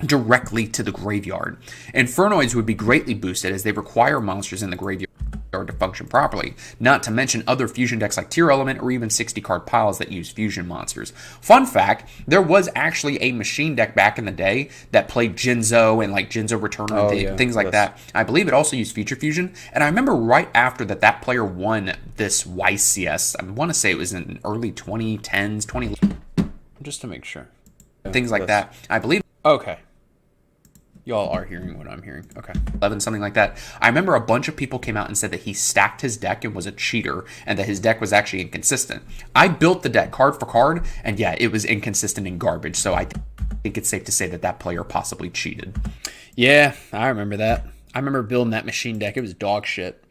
directly to the graveyard. Infernoids would be greatly boosted as they require monsters in the graveyard. or to function properly, not to mention other fusion decks like Tier Element or even 60 card piles that use fusion monsters. Fun fact, there was actually a machine deck back in the day that played Jinzo and like Jinzo Returner and things like that. I believe it also used Future Fusion, and I remember right after that player won this YCS, I want to say it was in early 2010s, just to make sure. Things like that. I believe. Okay. Y'all are hearing what I'm hearing. Okay. 11, something like that. I remember a bunch of people came out and said that he stacked his deck and was a cheater and that his deck was actually inconsistent. I built the deck card for card, and yeah, it was inconsistent and garbage. So I think it's safe to say that player possibly cheated. Yeah, I remember that. I remember building that machine deck. It was dog shit.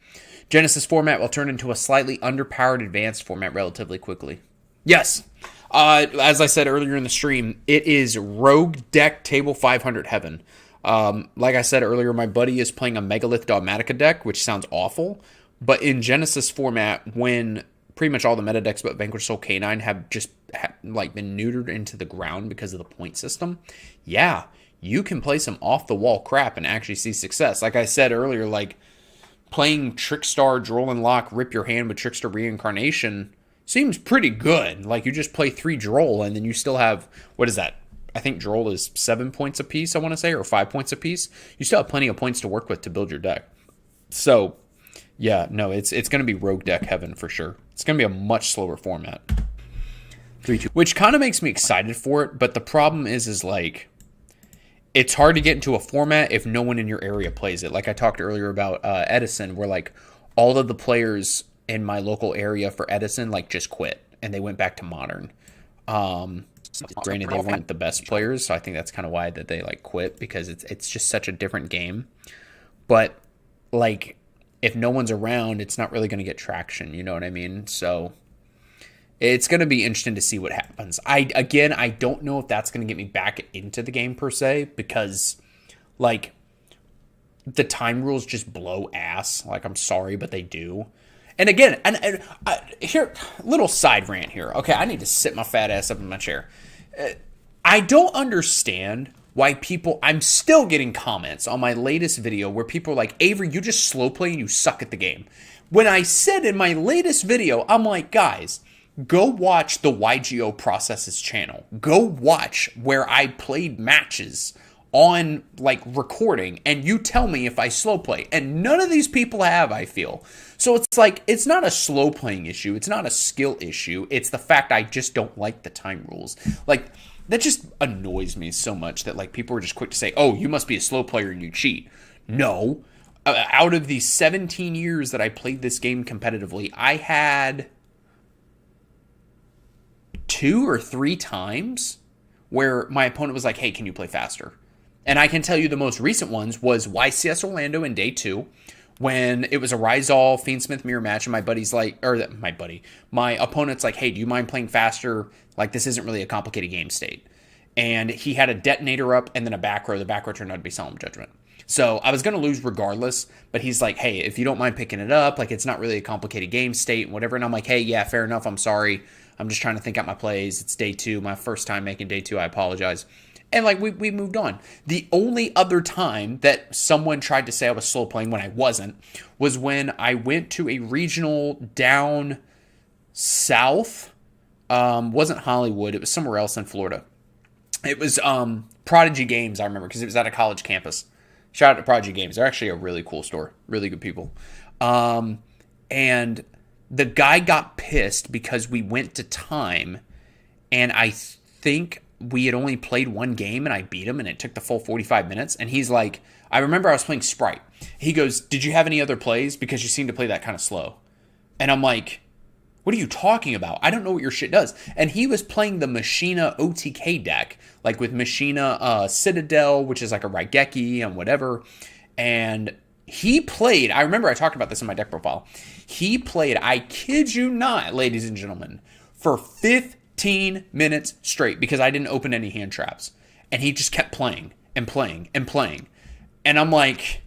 Genesis format will turn into a slightly underpowered advanced format relatively quickly. Yes. As I said earlier in the stream, it is Rogue Deck Table 500 Heaven. Like I said earlier, my buddy is playing a Megalith Dogmatica deck, which sounds awful. But in Genesis format, when pretty much all the meta decks but Vanquish Soul Canine have just been neutered into the ground because of the point system, yeah, you can play some off-the-wall crap and actually see success. Like I said earlier, like playing Trickstar, Droll and Lock, Rip Your Hand with Trickstar Reincarnation seems pretty good. Like you just play 3 Droll and then you still have, what is that? I think Droll is 7 points apiece, I want to say, or 5 points apiece. You still have plenty of points to work with to build your deck. So, yeah, no, it's going to be Rogue Deck Heaven for sure. It's going to be a much slower format. 3-2. Which kind of makes me excited for it, but the problem is like, it's hard to get into a format if no one in your area plays it. Like I talked earlier about Edison, where like all of the players in my local area for Edison like just quit, and they went back to Modern. Granted, they weren't the best players, so I think that's kind of why that they like quit, because it's just such a different game. But like, if no one's around, it's not really going to get traction. You know what I mean? So it's going to be interesting to see what happens. I don't know if that's going to get me back into the game per se, because like the time rules just blow ass. Like, I'm sorry, but they do. And again, here, little side rant here. Okay, I need to sit my fat ass up in my chair. I don't understand why I'm still getting comments on my latest video where people are like, Avery, you just slow play and you suck at the game. When I said in my latest video, I'm like, guys, go watch the Yugioh Processes channel. Go watch where I played matches on like recording, and you tell me if I slow play. And none of these people have, I feel. So it's like, it's not a slow playing issue. It's not a skill issue. It's the fact I just don't like the time rules. Like, that just annoys me so much that like people are just quick to say, oh, you must be a slow player and you cheat. No. Out of the 17 years that I played this game competitively, I had 2 or 3 times where my opponent was like, hey, can you play faster? And I can tell you the most recent ones was YCS Orlando in day 2, when it was a Rizal Fiendsmith mirror match, and my opponent's like, hey, do you mind playing faster? Like, this isn't really a complicated game state. And he had a detonator up and then a back row. The back row turned out to be Solemn Judgment. So I was going to lose regardless, but he's like, hey, if you don't mind picking it up, like, it's not really a complicated game state and whatever. And I'm like, hey, yeah, fair enough. I'm sorry. I'm just trying to think out my plays. It's day 2, my first time making day 2. I apologize. And like, we moved on. The only other time that someone tried to say I was slow playing when I wasn't was when I went to a regional down south. Wasn't Hollywood. It was somewhere else in Florida. It was Prodigy Games, I remember, because it was at a college campus. Shout out to Prodigy Games. They're actually a really cool store. Really good people. And the guy got pissed because we went to time, and I think we had only played 1 game and I beat him and it took the full 45 minutes. And he's like, I remember I was playing Sprite. He goes, did you have any other plays? Because you seem to play that kind of slow. And I'm like, what are you talking about? I don't know what your shit does. And he was playing the Machina OTK deck, like with Machina Citadel, which is like a Raigeki and whatever. And he played, I remember I talked about this in my deck profile. He played, I kid you not, ladies and gentlemen, for 15 minutes straight because I didn't open any hand traps. And he just kept playing and playing and playing. And I'm like,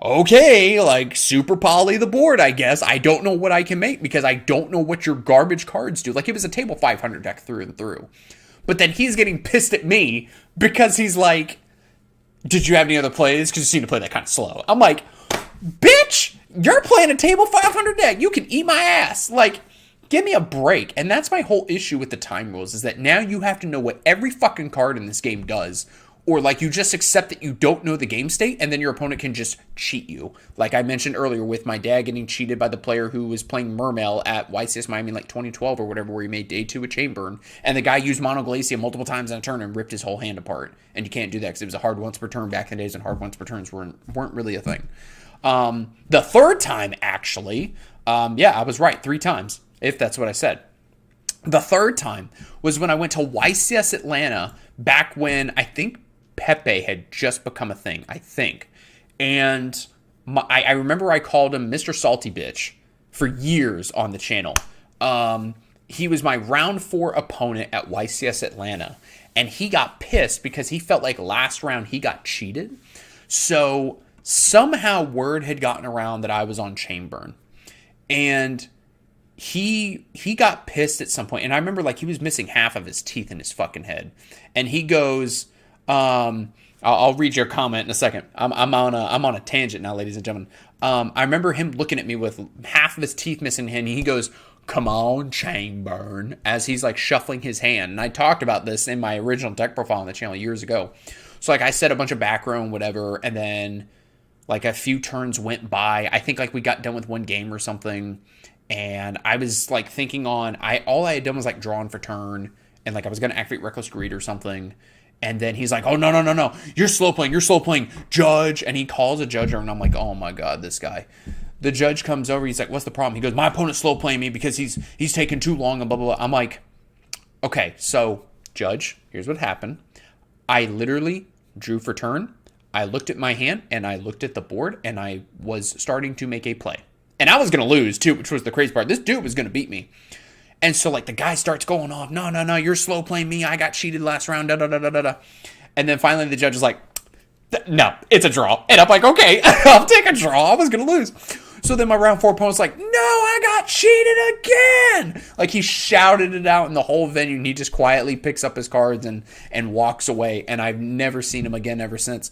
okay, like super poly the board, I guess. I don't know what I can make because I don't know what your garbage cards do. Like, it was a table 500 deck through and through. But then he's getting pissed at me because he's like, did you have any other plays? Because you seem to play that kind of slow. I'm like, Bitch, you're playing a table 500 deck. You can eat my ass. Like, give me a break. And that's my whole issue with the time rules is that now you have to know what every fucking card in this game does. Or like you just accept that you don't know the game state and then your opponent can just cheat you. Like I mentioned earlier with my dad getting cheated by the player who was playing Mermail at YCS Miami in like 2012 or whatever, where he made day 2 with Chainburn. And the guy used Mono Glacia multiple times in a turn and ripped his whole hand apart. And you can't do that because it was a hard once per turn back in the days, and hard once per turns weren't really a thing. The third time, actually, yeah, I was right 3 times, if that's what I said. The third time was when I went to YCS Atlanta back when I think Pepe had just become a thing, I think. And I remember I called him Mr. Salty Bitch for years on the channel. He was my round 4 opponent at YCS Atlanta. And he got pissed because he felt like last round he got cheated. So somehow word had gotten around that I was on Chainburn. And he got pissed at some point, and I remember like he was missing half of his teeth in his fucking head, and he goes, I'll read your comment in a second. I'm on a tangent now, ladies and gentlemen. I remember him looking at me with half of his teeth missing, and he goes, "Come on, Chainburn," as he's like shuffling his hand. And I talked about this in my original deck profile on the channel years ago. So like I said a bunch of back row and whatever, and then like a few turns went by. I think like we got done with one game or something. And I was like thinking on, all I had done was like drawn for turn, and like I was gonna activate Reckless Greed or something. And then he's like, "Oh no, you're slow playing, judge." And he calls a judge over, and I'm like, "Oh my god, this guy." The judge comes over. He's like, "What's the problem?" He goes, "My opponent's slow playing me because he's taking too long and blah blah blah." I'm like, "Okay, so judge, here's what happened. I literally drew for turn. I looked at my hand and I looked at the board, and I was starting to make a play." And I was going to lose, too, which was the crazy part. This dude was going to beat me. And so, like, the guy starts going off. No, you're slow playing me. I got cheated last round. Da. And then finally the judge is like, "No, it's a draw." And I'm like, "Okay, I'll take a draw. I was going to lose." So then my round 4 opponent's like, "No, I got cheated again." Like, he shouted it out in the whole venue, and he just quietly picks up his cards and walks away. And I've never seen him again ever since.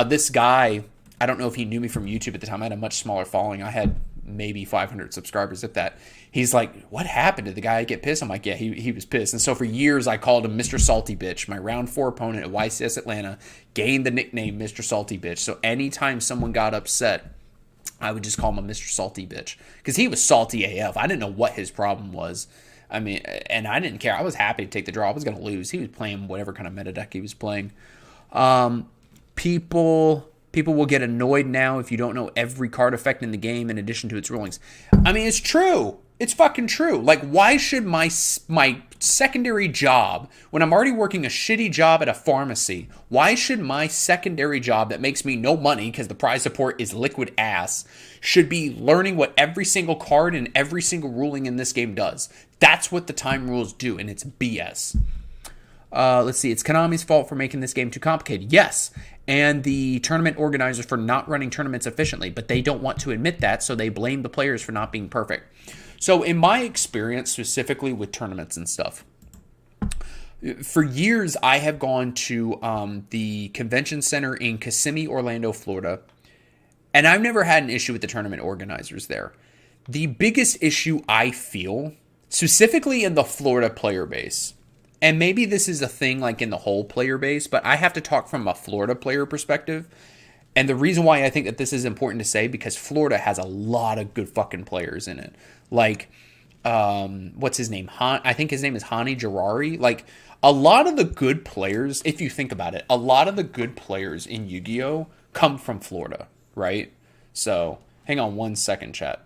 This guy, I don't know if he knew me from YouTube at the time. I had a much smaller following. I had maybe 500 subscribers, if that. He's like, "What happened? Did the guy get pissed?" I'm like, "Yeah, he was pissed." And so for years I called him Mr. Salty Bitch. My round 4 opponent at YCS Atlanta gained the nickname Mr. Salty Bitch. So anytime someone got upset, I would just call him a Mr. Salty Bitch, because he was salty AF. I didn't know what his problem was. I mean, and I didn't care. I was happy to take the draw. I was going to lose. He was playing whatever kind of meta deck he was playing. People will get annoyed now if you don't know every card effect in the game in addition to its rulings. I mean, it's true. It's fucking true. Like, why should my secondary job, when I'm already working a shitty job at a pharmacy, why should my secondary job that makes me no money because the prize support is liquid ass, should be learning what every single card and every single ruling in this game does? That's what the time rules do, and it's BS. Let's see. It's Konami's fault for making this game too complicated. Yes. And the tournament organizers for not running tournaments efficiently, but they don't want to admit that, so they blame the players for not being perfect. So in my experience, specifically with tournaments and stuff, for years I have gone to the convention center in Kissimmee, Orlando, Florida, and I've never had an issue with the tournament organizers there. The biggest issue I feel, specifically in the Florida player base, and maybe this is a thing like in the whole player base, but I have to talk from a Florida player perspective. And the reason why I think that this is important to say, because Florida has a lot of good fucking players in it. Like, what's his name? I think his name is Hani Jarari. Like, a lot of the good players, if you think about it, a lot of the good players in Yu-Gi-Oh! Come from Florida, right? So, hang on one second, chat.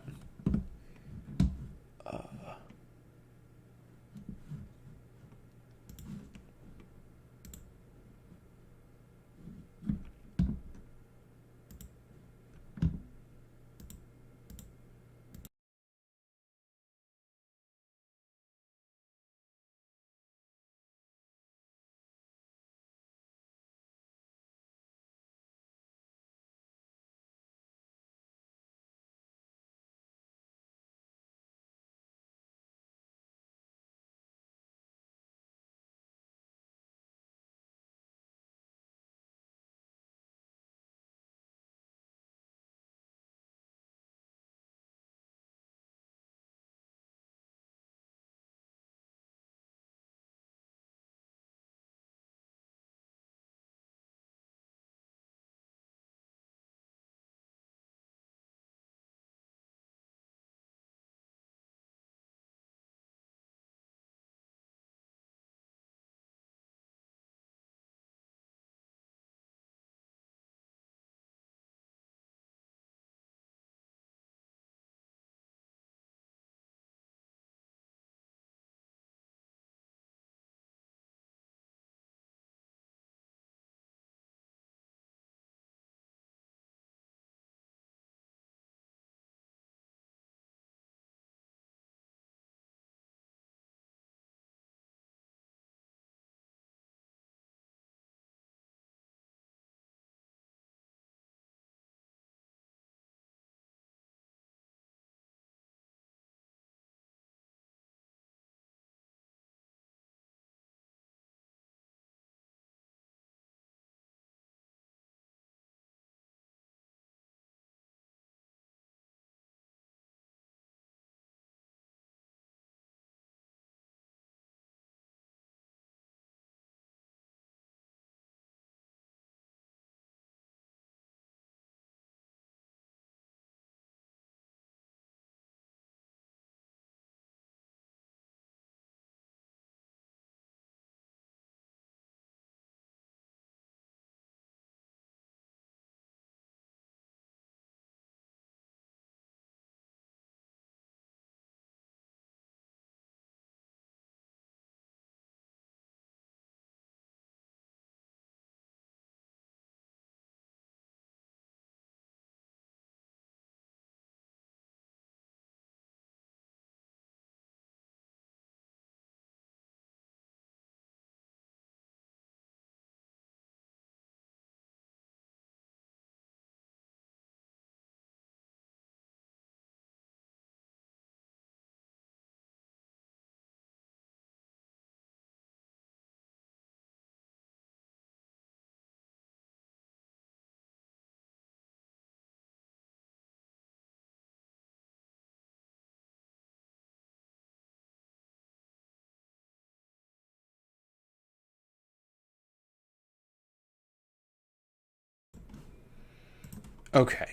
Okay.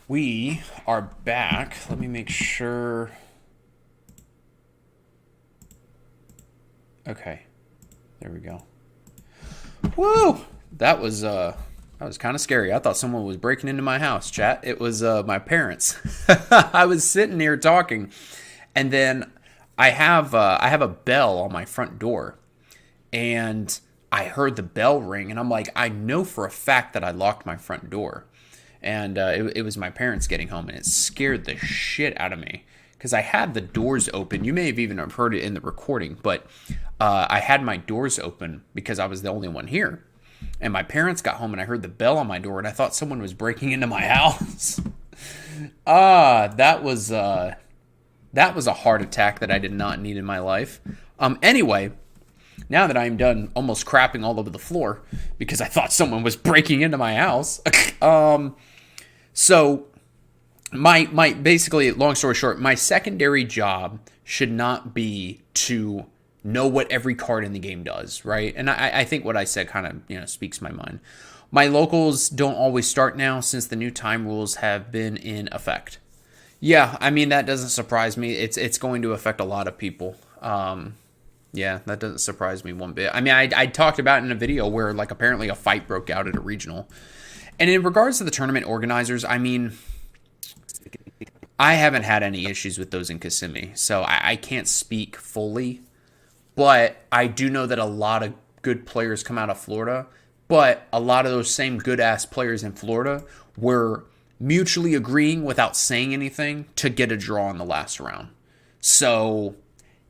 We are back. Let me make sure. Okay. There we go. Woo! That was kind of scary. I thought someone was breaking into my house, chat. It was my parents. I was sitting here talking, and then I have a bell on my front door, and I heard the bell ring, and I'm like, I know for a fact that I locked my front door. And it was my parents getting home, and it scared the shit out of me because I had the doors open. You may have even heard it in the recording, but I had my doors open because I was the only one here. And my parents got home, and I heard the bell on my door, and I thought someone was breaking into my house. That was a heart attack that I did not need in my life. Anyway, now that I'm done almost crapping all over the floor because I thought someone was breaking into my house. So my basically, long story short, my secondary job should not be to know what every card in the game does, right? And I think what I said kind of, speaks my mind. My locals don't always start now since the new time rules have been in effect. Yeah, I mean, that doesn't surprise me. It's going to affect a lot of people. Yeah, that doesn't surprise me one bit. I mean, I talked about in a video where, like, apparently a fight broke out at a regional. And in regards to the tournament organizers, I mean, I haven't had any issues with those in Kissimmee, so I can't speak fully. But I do know that a lot of good players come out of Florida, but a lot of those same good-ass players in Florida were mutually agreeing without saying anything to get a draw in the last round. So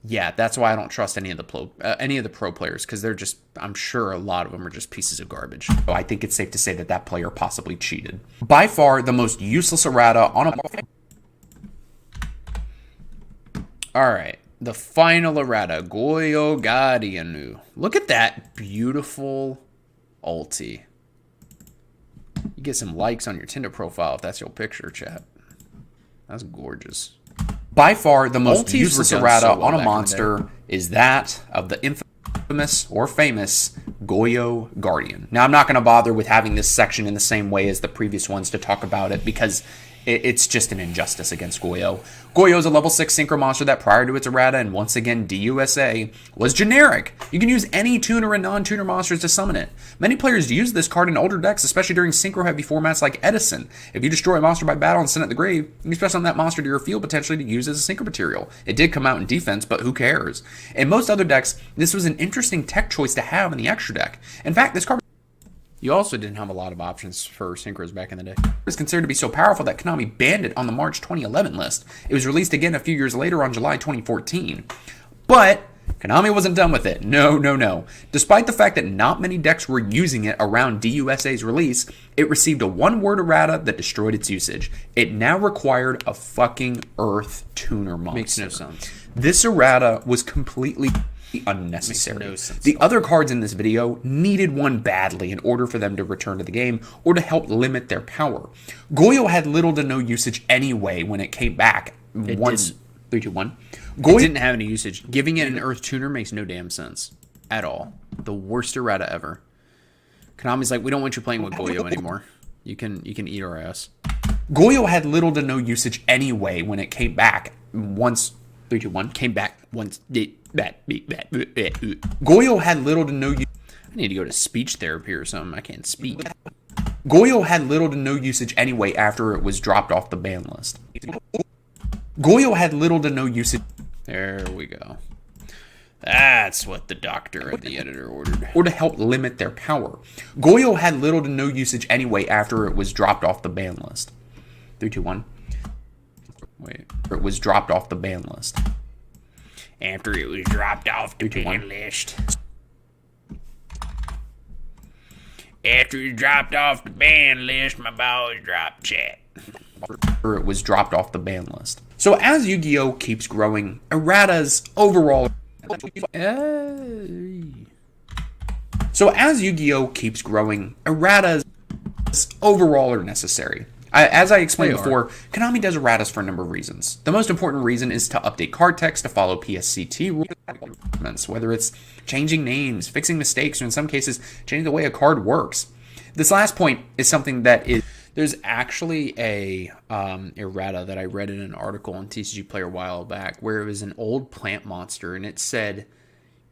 yeah, that's why I don't trust any of the pro players, because they're just, I'm sure a lot of them are just pieces of garbage. So I think it's safe to say that that player possibly cheated. By far the most useless errata on a... Alright, the final errata, Yugioh Guardian. Look at that beautiful ulti. You get some likes on your Tinder profile if that's your picture, chat. That's gorgeous. By far, the most useless errata on a monster is that of the infamous or famous Yugioh Guardian. Now, I'm not going to bother with having this section in the same way as the previous ones to talk about it because it's just an injustice against Yugioh. Yugioh is a level 6 synchro monster that prior to its errata, and once again DUSA, was generic. You can use any tuner and non-tuner monsters to summon it. Many players use this card in older decks, especially during synchro-heavy formats like Edison. If you destroy a monster by battle and send it to the grave, you can special summon that monster to your field potentially to use as a synchro material. It did come out in defense, but who cares? In most other decks, this was an interesting tech choice to have in the extra deck. In fact, this card... You also didn't have a lot of options for synchros back in the day. It was considered to be so powerful that Konami banned it on the March 2011 list. It was released again a few years later on July 2014. But Konami wasn't done with it. No. Despite the fact that not many decks were using it around DUSA's release, it received a one-word errata that destroyed its usage. It now required a fucking Earth tuner monster. Makes no sense. This errata was completely unnecessary. Makes no sense. The other cards in this video needed one badly in order for them to return to the game or to help limit their power. Yugioh had little to no usage anyway when it came back. It Once, didn't. 3, 2, 1. It didn't have any usage. Giving it an Earth tuner makes no damn sense at all. The worst errata ever. Konami's like, we don't want you playing with Yugioh anymore. You can eat our ass. Yugioh had little to no usage anyway when it came back. Once, 3, 2, 1. Came back once. Yugioh had little to no usage. I need to go to speech therapy or something. I can't speak. Yugioh had little to no usage anyway after it was dropped off the ban list. Yugioh had little to no usage. There we go. That's what the doctor and the editor ordered. Or to help limit their power. Yugioh had little to no usage anyway after it was dropped off the ban list. 3, 2, 1. Wait. It was dropped off the ban list. After it was dropped off the ban list. After it dropped off the ban list, my boys dropped chat. Or it was dropped off the ban list. So as Yu-Gi-Oh keeps growing, erratas overall... So as Yu-Gi-Oh keeps growing, erratas overall are necessary. As I explained before, Konami does erratas for a number of reasons. The most important reason is to update card text to follow PSCT rules, whether it's changing names, fixing mistakes, or in some cases, changing the way a card works. This last point is something that is... There's actually a errata that I read in an article on TCG Player a while back where it was an old plant monster, and it said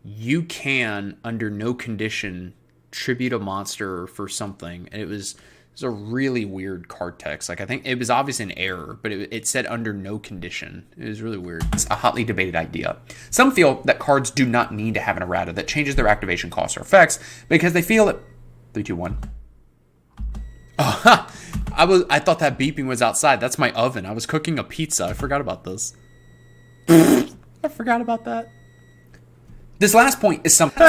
you can, under no condition, tribute a monster for something. And it was a really weird card text. Like, I think it was obviously an error, but it said under no condition. It was really weird. It's a hotly debated idea. Some feel that cards do not need to have an errata that changes their activation costs or effects because they feel that... 3, 2, 1. Oh, I thought that beeping was outside. That's my oven. I was cooking a pizza. I forgot about this. I forgot about that. This last point is something...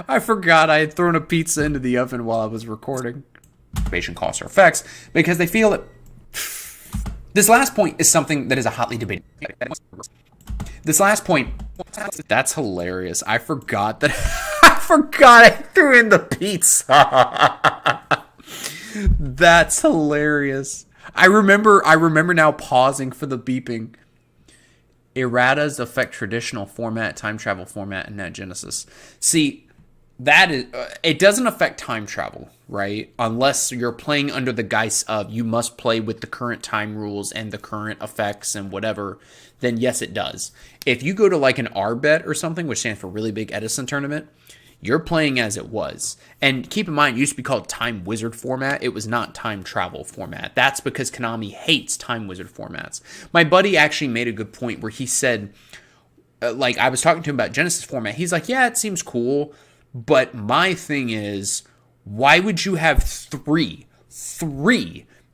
I forgot I had thrown a pizza into the oven while I was recording. Activation costs or effects because they feel that... This last point is something that is a hotly debated... This last point... That's hilarious. I forgot that... I forgot I threw in the pizza. That's hilarious. I remember now pausing for the beeping. Erratas affect traditional format, time travel format, and Net Genesis. See, that is it doesn't affect time travel, right? Unless you're playing under the guise of you must play with the current time rules and the current effects and whatever, then yes, it does. If you go to like an RBET or something, which stands for Really Big Edison Tournament, you're playing as it was. And keep in mind, it used to be called Time Wizard format. It was not Time Travel format. That's because Konami hates Time Wizard formats. My buddy actually made a good point where he said, like, I was talking to him about Genesis format. He's like, yeah, it seems cool. But my thing is, why would you have three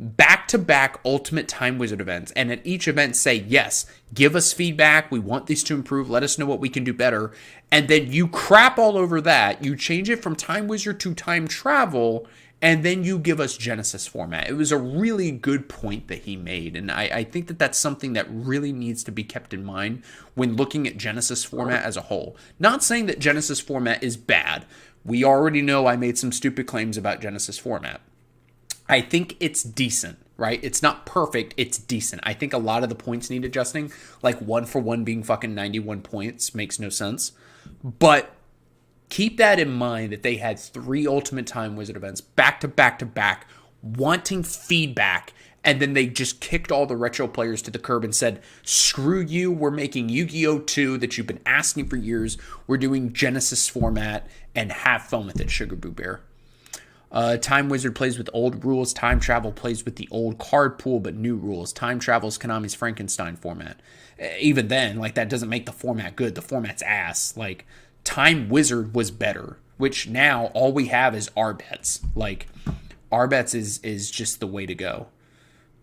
back-to-back Ultimate Time Wizard events, and at each event say, yes, give us feedback, we want these to improve, let us know what we can do better, and then you crap all over that, you change it from Time Wizard to Time Travel, and then you give us Genesis format. It was a really good point that he made, and I think that that's something that really needs to be kept in mind when looking at Genesis format as a whole. Not saying that Genesis format is bad. We already know I made some stupid claims about Genesis format. I think it's decent, right? It's not perfect, it's decent. I think a lot of the points need adjusting, like 1-for-1 being fucking 91 points makes no sense. But keep that in mind that they had 3 Ultimate Time Wizard events back to back to back, wanting feedback, and then they just kicked all the retro players to the curb and said, screw you, we're making Yu-Gi-Oh! 2 that you've been asking for years, we're doing Genesis format, and have fun with it, Sugar Boo Bear. Time Wizard plays with old rules. Time Travel plays with the old card pool, but new rules. Time Travel is Konami's Frankenstein format. Even then, like, that doesn't make the format good. The format's ass. Like, Time Wizard was better, which now all we have is RBETs. Like, RBETs is just the way to go.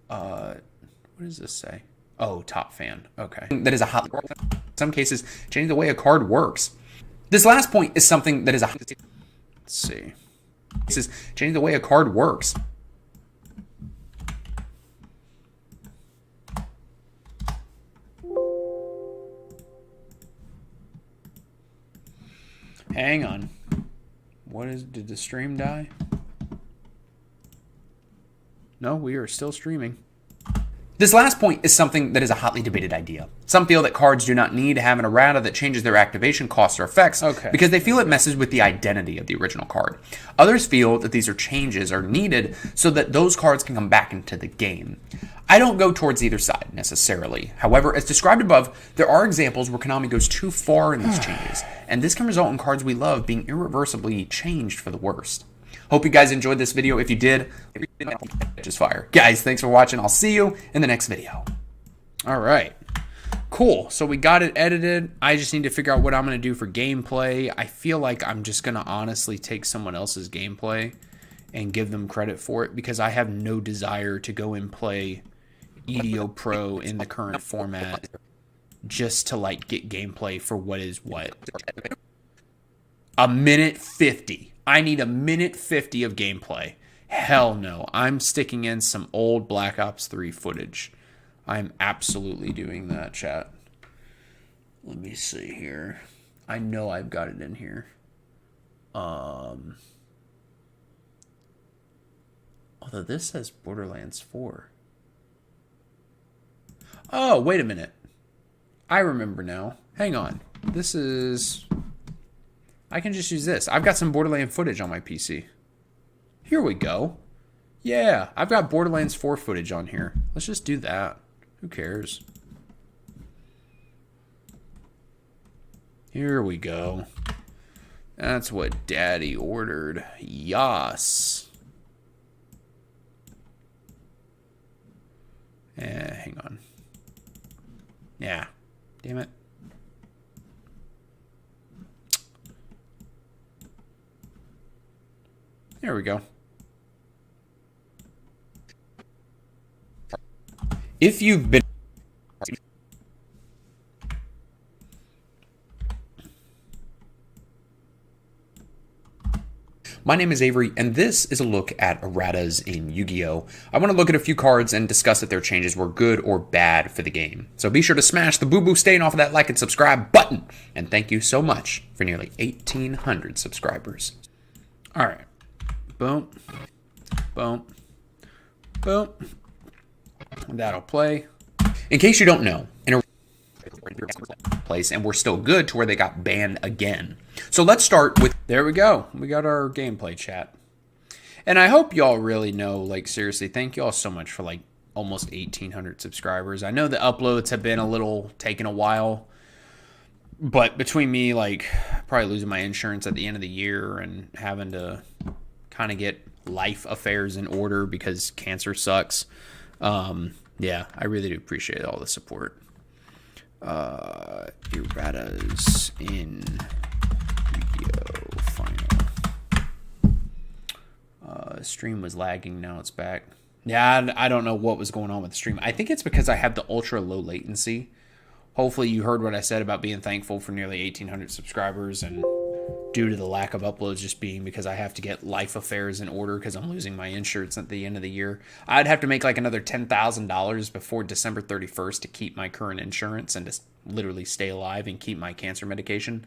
What does this say? Oh, top fan. Okay. That is a hot... In some cases, changing the way a card works. This last point is something that is a... Let's see. This is changing the way a card works. Hang on. Did the stream die? No, we are still streaming. This last point is something that is a hotly debated idea. Some feel that cards do not need to have an errata that changes their activation costs or effects because they feel it messes with the identity of the original card. Others feel that these changes are needed so that those cards can come back into the game. I don't go towards either side necessarily. However, as described above, there are examples where Konami goes too far in these changes, and this can result in cards we love being irreversibly changed for the worst. Hope you guys enjoyed this video. If you did, just fire. Guys, thanks for watching. I'll see you in the next video. All right. Cool. So we got it edited. I just need to figure out what I'm going to do for gameplay. I feel like I'm just going to honestly take someone else's gameplay and give them credit for it because I have no desire to go and play EDO Pro in the current format just to like get gameplay for what is what. 1:50. I need 1:50 of gameplay. Hell no. I'm sticking in some old Black Ops 3 footage. I'm absolutely doing that, chat. Let me see here. I know I've got it in here. Although this says Borderlands 4. Oh, wait a minute. I remember now. Hang on. This is... I can just use this. I've got some Borderlands footage on my PC. Here we go. Yeah, I've got Borderlands 4 footage on here. Let's just do that. Who cares? Here we go. That's what Daddy ordered. Yas. Hang on. Yeah. Damn it. There we go. If you've been... My name is Avery, and this is a look at erratas in Yu-Gi-Oh! I want to look at a few cards and discuss if their changes were good or bad for the game. So be sure to smash the boo-boo stain off of that like and subscribe button. And thank you so much for nearly 1,800 subscribers. All right. Boom. Boom. Boom. That'll play. In case you don't know, in a place, and we're still good to where they got banned again. So let's start with, there we go. We got our gameplay chat. And I hope y'all really know, like, seriously, thank y'all so much for, like, almost 1,800 subscribers. I know the uploads have been taking a while, but between me, like, probably losing my insurance at the end of the year and having to kind of get life affairs in order because cancer sucks, yeah, I really do appreciate all the support. Erratas in Yu-Gi-Oh! Final. Stream was lagging, now it's back. Yeah, I don't know what was going on with the stream. I think it's because I have the ultra low latency. Hopefully you heard what I said about being thankful for nearly 1,800 subscribers, and due to the lack of uploads just being because I have to get life affairs in order because I'm losing my insurance at the end of the year. I'd have to make like another $10,000 before December 31st to keep my current insurance and to literally stay alive and keep my cancer medication.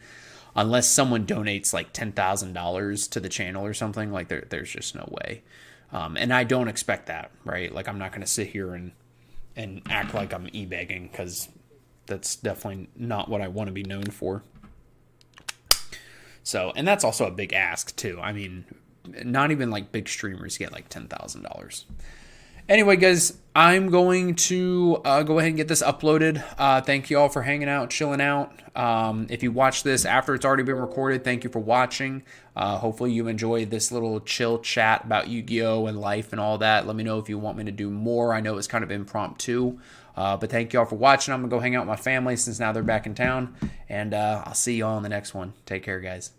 Unless someone donates like $10,000 to the channel or something, like there's just no way. And I don't expect that, right? Like I'm not going to sit here and act like I'm e-begging because that's definitely not what I want to be known for. So, and that's also a big ask too. I mean, not even like big streamers get like $10,000. Anyway, guys, I'm going to go ahead and get this uploaded. Thank you all for hanging out, chilling out. If you watch this after it's already been recorded, thank you for watching. Hopefully you enjoyed this little chill chat about Yu-Gi-Oh! And life and all that. Let me know if you want me to do more. I know it's kind of impromptu. But thank you all for watching. I'm going to go hang out with my family since now they're back in town. And I'll see you all in the next one. Take care, guys.